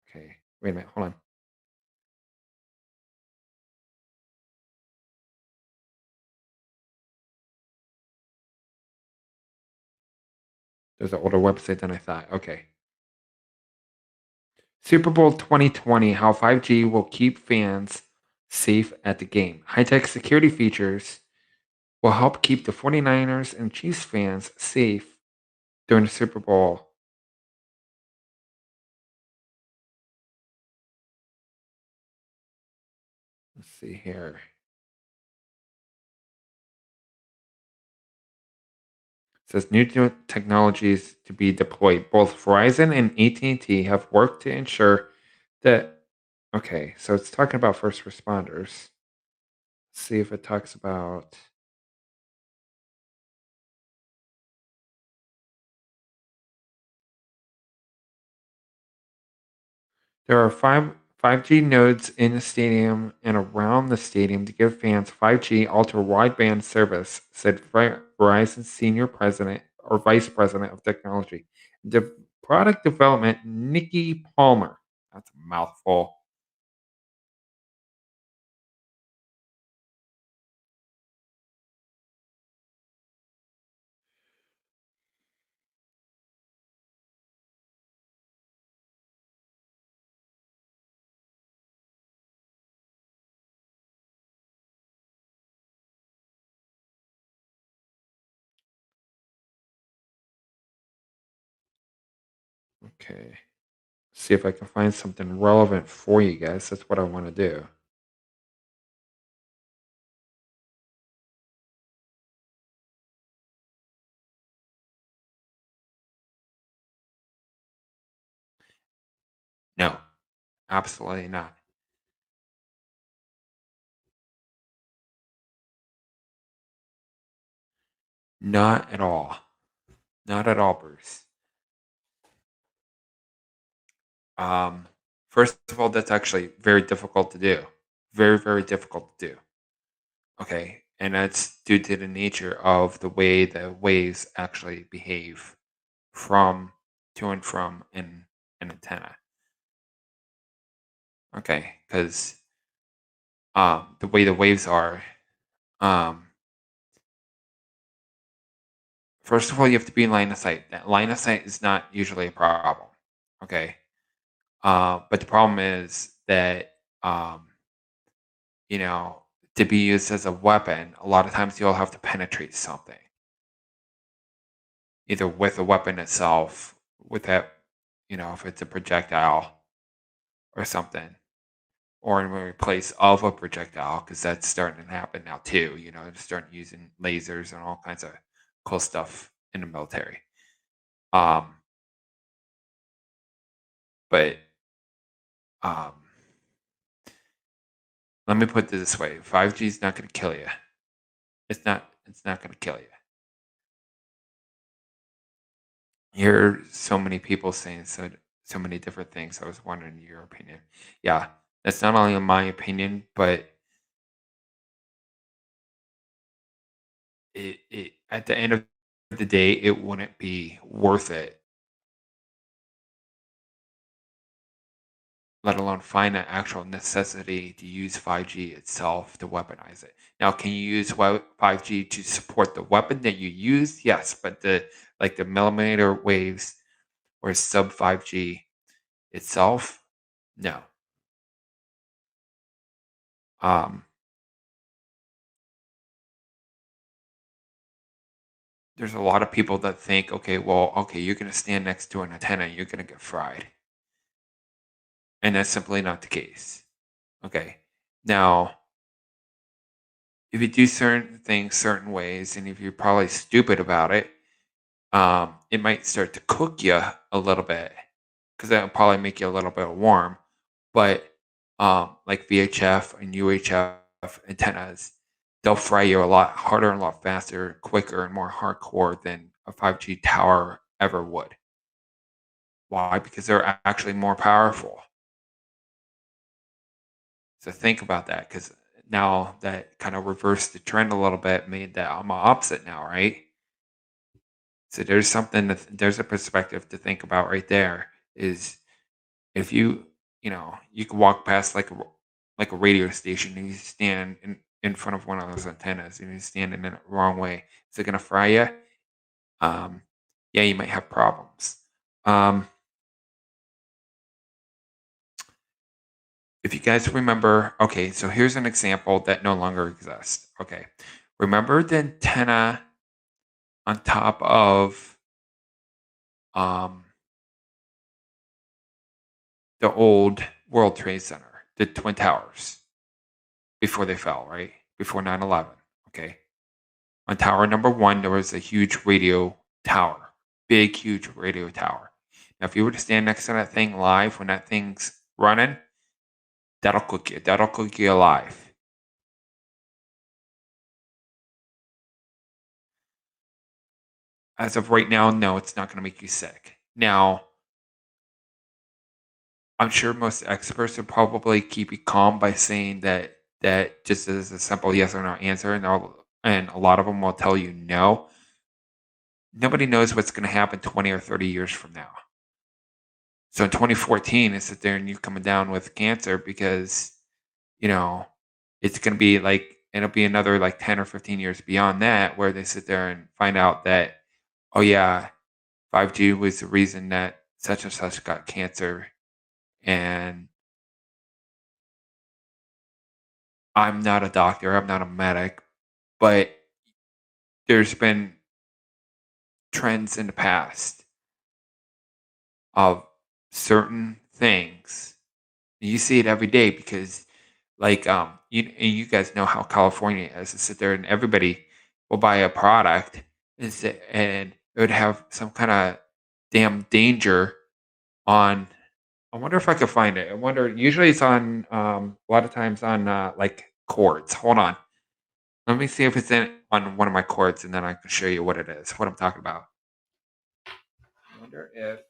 Okay, wait a minute. Hold on. There's an older website than I thought. Okay. Super Bowl 2020, how 5G will keep fans safe at the game. High tech security features will help keep the 49ers and Chiefs fans safe during the Super Bowl. Let's see here. It says new technologies to be deployed. Both Verizon and AT&T have worked to ensure that. Okay, so it's talking about first responders. Let's see if it talks about. There are 5G nodes in the stadium and around the stadium to give fans 5G ultra wideband service, said Verizon senior president or vice president of technology. Product development, Nikki Palmer. That's a mouthful. Okay. See if I can find something relevant for you guys. That's what I want to do. No, absolutely not. Not at all. Not at all, Bruce. Um, First of all, that's actually very difficult to do. Very, very difficult to do. Okay. And that's due to the nature of the way the waves actually behave from to and from an antenna. Okay. Because the way the waves are, um, first of all, you have to be in line of sight. That line of sight is not usually a problem. Okay. But the problem is that, um, you know, to be used as a weapon, a lot of times you'll have to penetrate something, either with the weapon itself, with that, if it's a projectile or something, or in place of a projectile, because that's starting to happen now too. They're starting using lasers and all kinds of cool stuff in the military. Um, but um, let me put it this way: 5G is not going to kill you. It's not. It's not going to kill you. Hear so many people saying so many different things. I was wondering your opinion. Yeah, that's not only my opinion, but it at the end of the day, it wouldn't be worth it, let alone find an actual necessity to use 5G itself to weaponize it. Now, can you use 5G to support the weapon that you use? Yes, but the millimeter waves or sub 5G itself, no. Um, there's a lot of people that think, okay, well, okay, you're going to stand next to an antenna, you're going to get fried, and that's simply not the case. Okay, now if you do certain things certain ways, and if you're probably stupid about it, it might start to cook you a little bit because that'll probably make you a little bit warm. But like VHF and UHF antennas, they'll fry you a lot harder and a lot faster, quicker, and more hardcore than a 5G tower ever would. Why? Because they're actually more powerful. So think about that, because now that kind of reversed the trend a little bit, made that I'm opposite now, right? So there's something there's a perspective to think about right there. Is if you can walk past like a radio station and you stand in front of one of those antennas and you stand in the wrong way, is it gonna fry you? Um, yeah, you might have problems. Um, if you guys remember, okay, so here's an example that no longer exists. Okay, remember the antenna on top of um, the old World Trade Center, the Twin Towers, before they fell, right? Before 9/11. Okay. On tower number one, there was a huge radio tower, big, huge radio tower. Now, if you were to stand next to that thing live when that thing's running, that'll cook you. That'll cook you alive. As of right now, no, it's not going to make you sick. Now, I'm sure most experts would probably keep you calm by saying that just as a simple yes or no answer, and a lot of them will tell you no. Nobody knows what's going to happen 20 or 30 years from now. So in 2014, it's sit there and you coming down with cancer because you know it's going to be like it'll be another like 10 or 15 years beyond that where they sit there and find out that, oh yeah, 5G was the reason that such and such got cancer. And I'm not a doctor, I'm not a medic, but there's been trends in the past of certain things. You see it every day because, like, you guys know how California is. To sit there and everybody will buy a product and it would have some kind of damn danger on. I wonder if I could find it. I wonder. Usually, it's on a lot of times on like cords. Hold on. Let me see if it's in. on one of my cords, and then I can show you what it is, what I'm talking about. I wonder if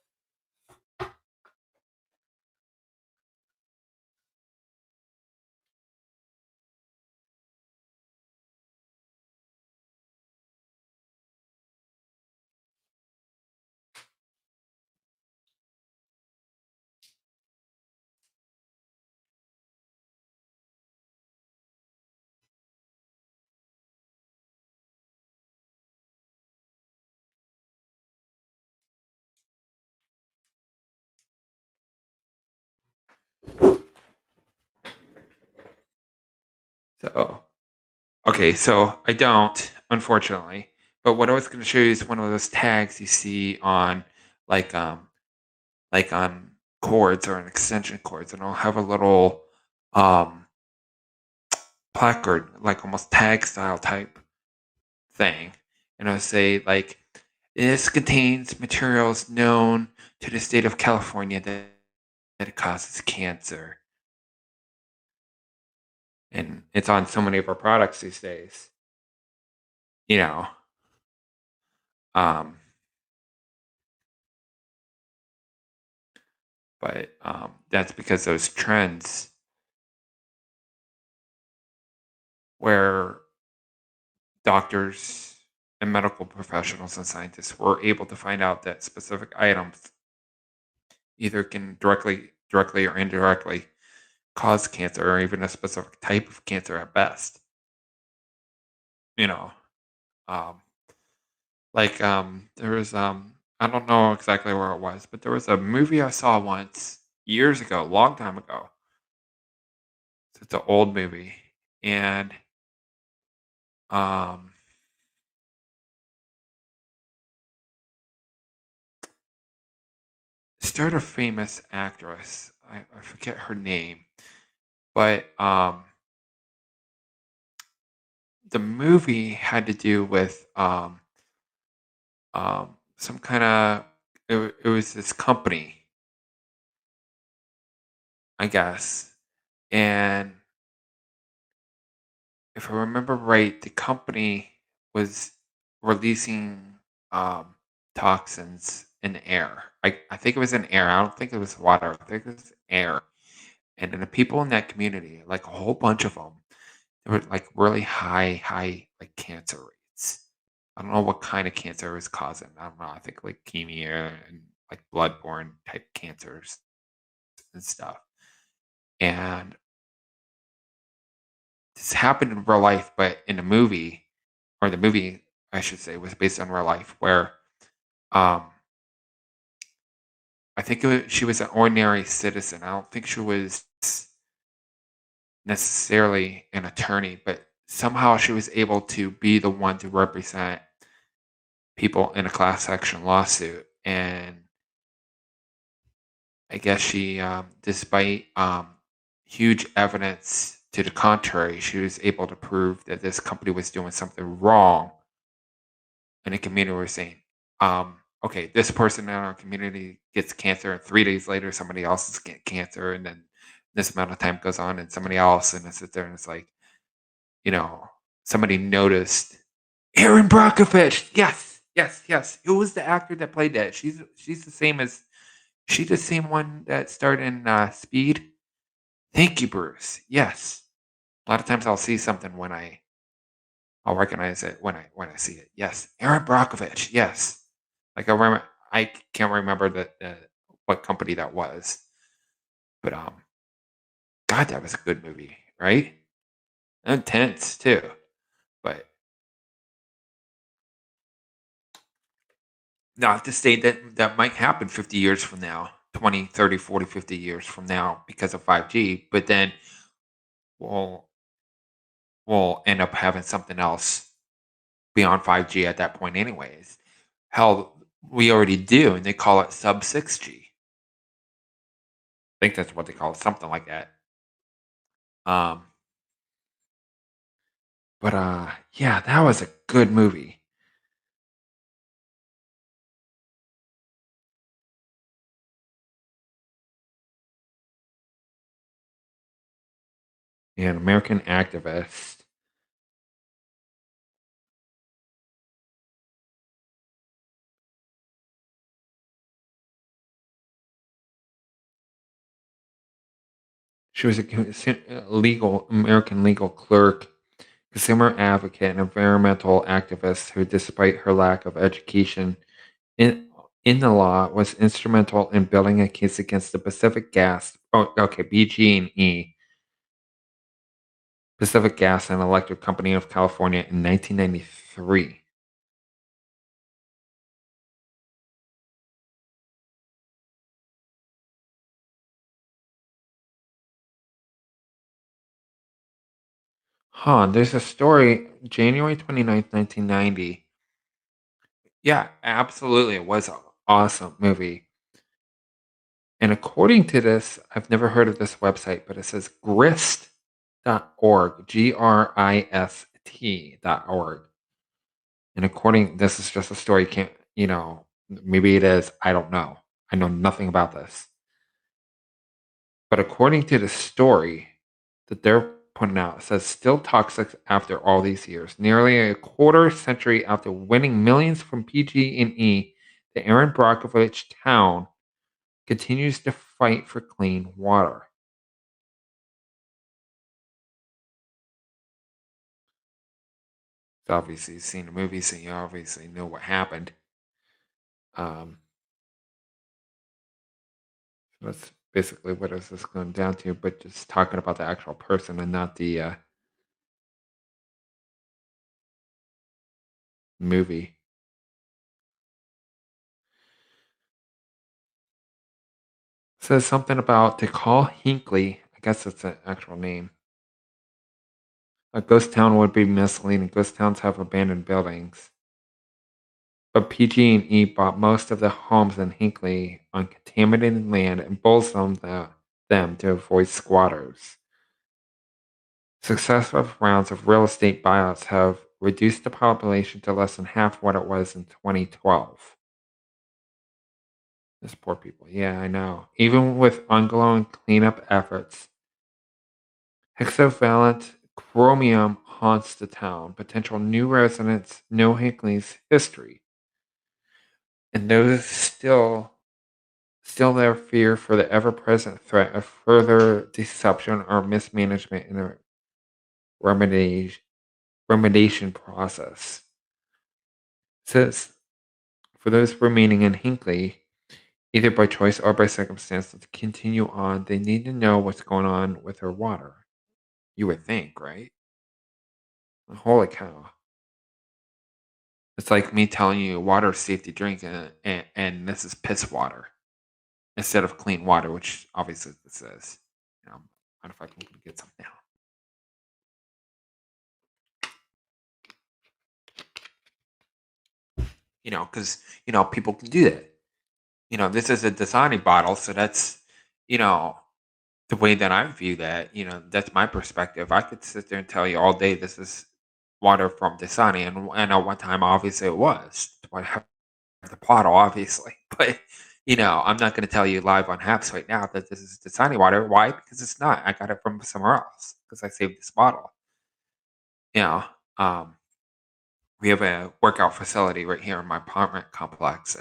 so. Okay, so I don't, unfortunately. But what I was going to show you is one of those tags you see on, like like on cords or on extension cords, and I'll have a little um placard, like almost tag style type thing, and I'll say like, this contains materials known to the state of California that it causes cancer, and it's on so many of our products these days. You know, um, but that's because those trends where doctors and medical professionals and scientists were able to find out that specific items either can directly or indirectly cause cancer or even a specific type of cancer at best. You know, um, there was I don't know exactly where it was, but there was a movie I saw once years ago, a long time ago. It's an old movie, and um, starred a famous actress. I forget her name, but the movie had to do with some kind of it was this company, I guess, and if I remember right, the company was releasing um, toxins in the air. I think it was in air. I don't think it was water. I think it was air. And then the people in that community, like a whole bunch of them, they were like really high like cancer rates. I don't know what kind of cancer it was causing. I don't know. I think leukemia and like bloodborne type cancers and stuff. And this happened in real life, but in the movie, or the movie, I should say, was based on real life, where um, I think she was an ordinary citizen. I don't think she was necessarily an attorney, but somehow she was able to be the one to represent people in a class action lawsuit. And I guess she, despite huge evidence to the contrary, she was able to prove that this company was doing something wrong. And the community was saying, okay, this person in our community gets cancer, and 3 days later, somebody else is getting cancer, and then this amount of time goes on, and somebody else, and I sit there, and it's like, you know, somebody noticed Aaron Brockovich. Yes, yes, yes. Who was the actor that played that? She's the same as she the same one that starred in Speed. Thank you, Bruce. Yes. A lot of times I'll see something when I'll recognize it when I see it. Yes, Aaron Brockovich. Yes, like I can't remember the what company that was, but God, that was a good movie, right? Intense too, but not to say that that might happen 50 years from now, 20, 30, 40, 50 years from now because of 5G, but then we'll we'll end up having something else beyond 5G at that point anyways. Hell, we already do, and they call it sub 6G. I think that's what they call it, something like that. Um, but yeah, that was a good movie. An American activist. She was a legal American legal clerk, consumer advocate, and environmental activist who, despite her lack of education in in the law, was instrumental in building a case against the BG&E, Pacific Gas and Electric Company of California in 1993. Huh, there's a story, January 29th, 1990. Yeah, absolutely. It was an awesome movie. And according to this, I've never heard of this website, but it says grist.org, GRIST.org. And according, this is just a story, can't, maybe it is, I don't know. I know nothing about this. But according to the story that they're putting out, it says still toxic after all these years. Nearly a quarter century after winning millions from PG&E, the Aaron Brockovich town continues to fight for clean water. So obviously, you've seen the movie, so you obviously know what happened. Um, so that's basically what this is going down to, but just talking about the actual person and not the movie. Says something about to call Hinkley. I guess that's an actual name. A ghost town would be misleading. Ghost towns have abandoned buildings. But PG&E bought most of the homes in Hinkley on contaminated land and bulldozed them to avoid squatters. Successive rounds of real estate buyouts have reduced the population to less than half what it was in 2012. Those poor people. Yeah, I know. Even with ongoing cleanup efforts, hexavalent chromium haunts the town. Potential new residents know Hinkley's history, and those still their fear for the ever-present threat of further deception or mismanagement in the remediation remediation process. Says for those remaining in Hinkley, either by choice or by circumstance, to continue on, they need to know what's going on with their water. You would think, right? Holy cow. It's like me telling you water is safe to drink and this is piss water instead of clean water, which obviously this is. Matter of fact, I'm gonna get some now. Because people can do that. This is a Dasani bottle, so that's you know the way that I view that. That's my perspective. I could sit there and tell you all day this is water from Dasani, and at one time, obviously, it was. That's why I have the bottle, obviously. But I'm not going to tell you live on Haps right now that this is Dasani water. Why? Because it's not. I got it from somewhere else because I saved this bottle. You know, um, we have a workout facility right here in my apartment complex,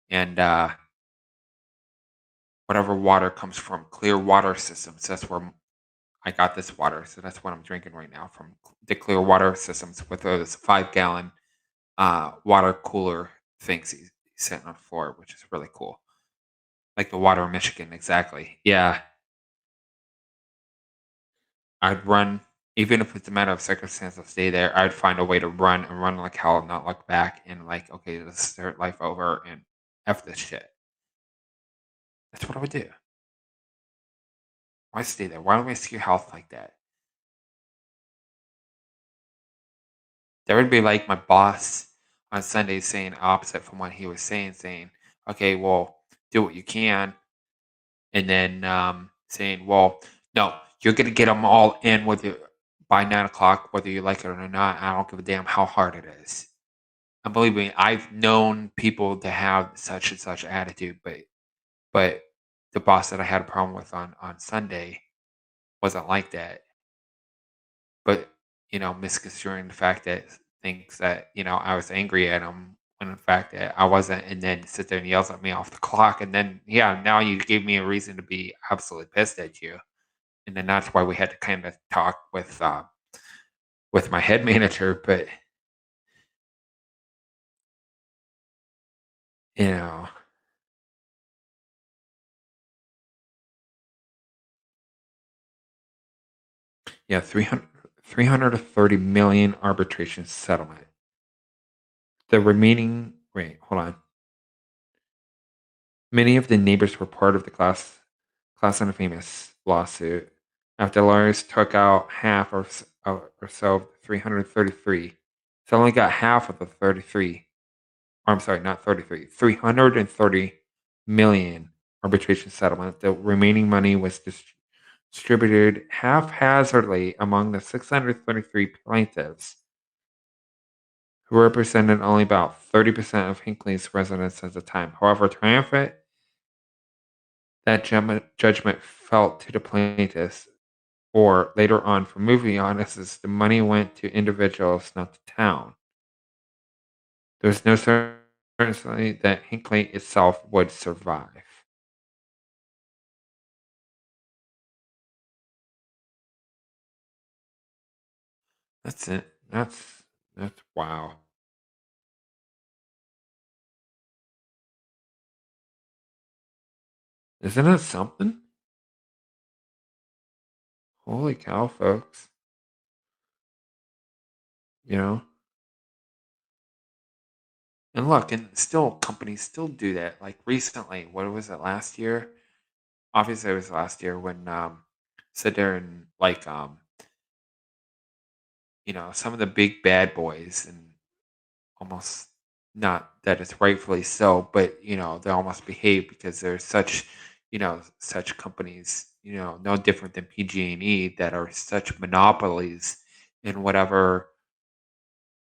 and whatever water comes from clear water systems. That's where I got this water, so that's what I'm drinking right now from the clear water systems with those 5 gallon water cooler things he's sitting on the floor, which is really cool. Like the water in Michigan, exactly. Yeah, I'd run even if it's a matter of circumstance. I'll stay there. I'd find a way to run and run like hell, and not look back, and like, okay, let's start life over and f this shit. That's what I would do. Why stay there? Why risk your health like that? That would be like my boss on Sunday saying opposite from what he was saying, okay, well, do what you can, and then saying, well, no, you're gonna get them all in with you by 9 o'clock, whether you like it or not. I don't give a damn how hard it is. And believe me, I've known people to have such and such attitude, but the boss that I had a problem with on Sunday wasn't like that. But misconstruing the fact that thinks that I was angry at him when in fact that I wasn't, and then sit there and yells at me off the clock, and then yeah, now you gave me a reason to be absolutely pissed at you. and then that's why we had to kind of talk with my head manager. But you know, yeah, 330 million arbitration settlement. The remaining, wait, hold on. Many of the neighbors were part of the Class and Famous lawsuit. After lawyers took out half or so of the 333, so only got half of the 33. Or I'm sorry, not 33, 330 million arbitration settlement. The remaining money was distributed haphazardly among the 633 plaintiffs, who represented only about 30% of Hinckley's residents at the time. However, triumphant that judgment felt to the plaintiffs, or later on for movie honest, the money went to individuals, not the town. There was no certainty that Hinckley itself would survive. That's it. That's wow. Isn't it something? Holy cow, folks. You know? And look, and still companies still do that. Like recently, what was it last year? Obviously it was last year when sit there and like some of the big bad boys, and almost not that it's rightfully so, but they almost behave because they're such companies, no different than PG&E, that are such monopolies in whatever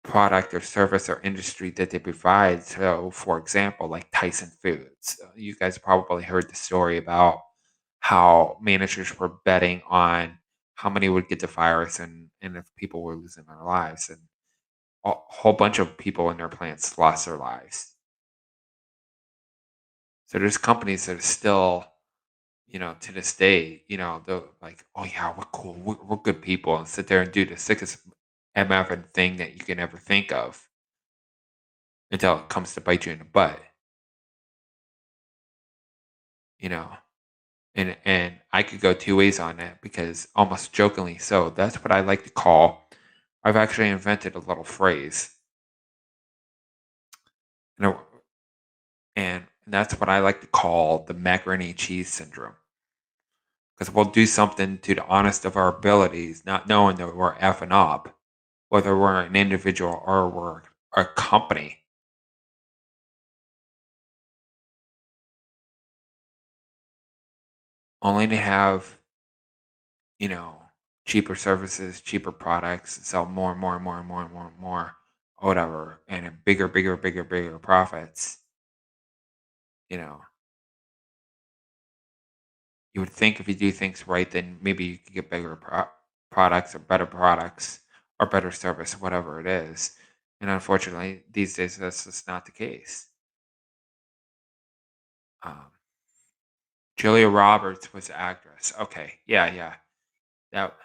product or service or industry that they provide. So, for example, like Tyson Foods, you guys probably heard the story about how managers were betting on how many would get the virus, and if people were losing their lives, and a whole bunch of people in their plants lost their lives. So there's companies that are still, to this day, they're like, oh yeah, we're cool, we're good people, and sit there and do the sickest MF thing that you can ever think of until it comes to bite you in the butt, you know. And I could go two ways on that, because almost jokingly, so that's what I like to call. I've actually invented a little phrase, and, and that's what I like to call the macaroni and cheese syndrome. Because we'll do something to the honest of our abilities, not knowing that we're effing up, whether we're an individual or we're a company, only to have, you know, cheaper services, cheaper products, sell more and more and more and more and more and more, or whatever, and a bigger profits. You know, you would think if you do things right, then maybe you could get bigger products or better service, whatever it is. And unfortunately, these days, that's just not the case. Um, Julia Roberts was the actress. Okay, yeah, yeah. That.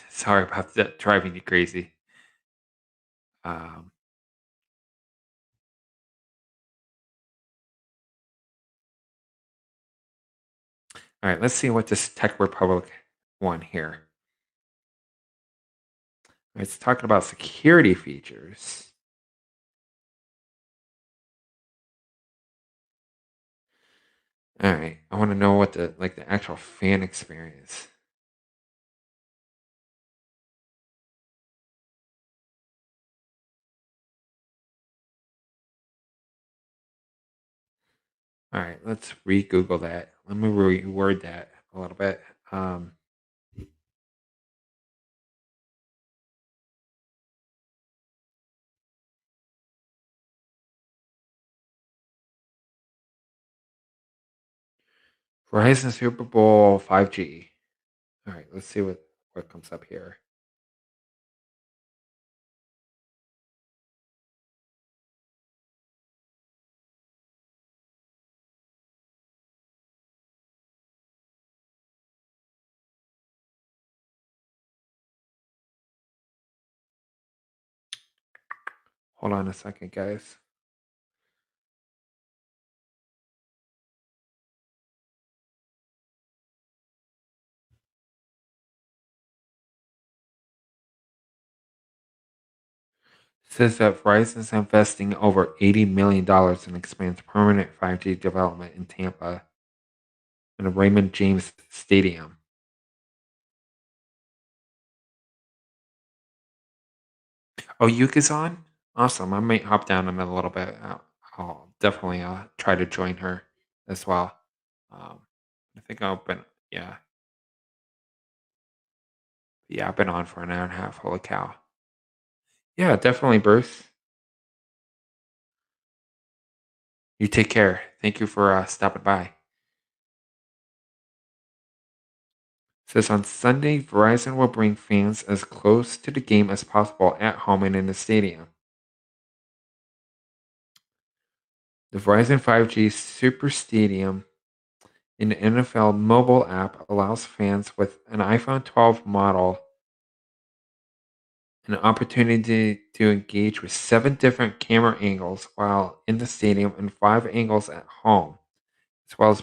Sorry about that, driving you crazy. Um, all right, let's see what this Tech Republic one here. It's talking about security features. All right, I want to know what the actual fan experience. All right, let's re-Google that. Let me reword that a little bit. Um, Verizon Super Bowl 5G. All right, let's see what comes up here. Hold on a second, guys. Says that Verizon is investing over $80 million in expands permanent 5G development in Tampa in the Raymond James Stadium. Oh, Yuka's on? Awesome. I might hop down in a little bit. I'll definitely try to join her as well. Um, I think I've been, yeah, yeah, I've been on for an hour and a half. Holy cow. Yeah, definitely, Bruce. You take care. Thank you for stopping by. Says on Sunday, Verizon will bring fans as close to the game as possible at home and in the stadium. The Verizon 5G Super Stadium in the NFL mobile app allows fans with an iPhone 12 model an opportunity to engage with 7 different camera angles while in the stadium and 5 angles at home, as well as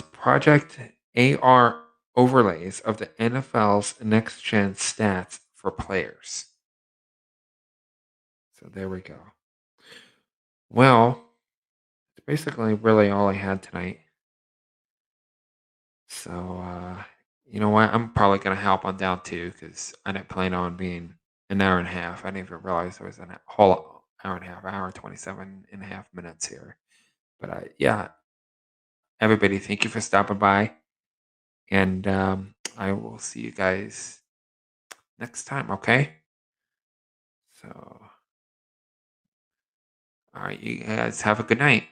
project AR overlays of the NFL's next gen stats for players. So there we go. Well, it's basically really all I had tonight. So, you know what? I'm probably going to help on down too because I didn't plan on being an hour and a half. I didn't even realize it was a whole hour and a half, hour, 27 and a half minutes here. But yeah, everybody, thank you for stopping by. And I will see you guys next time, okay? So, all right, you guys have a good night.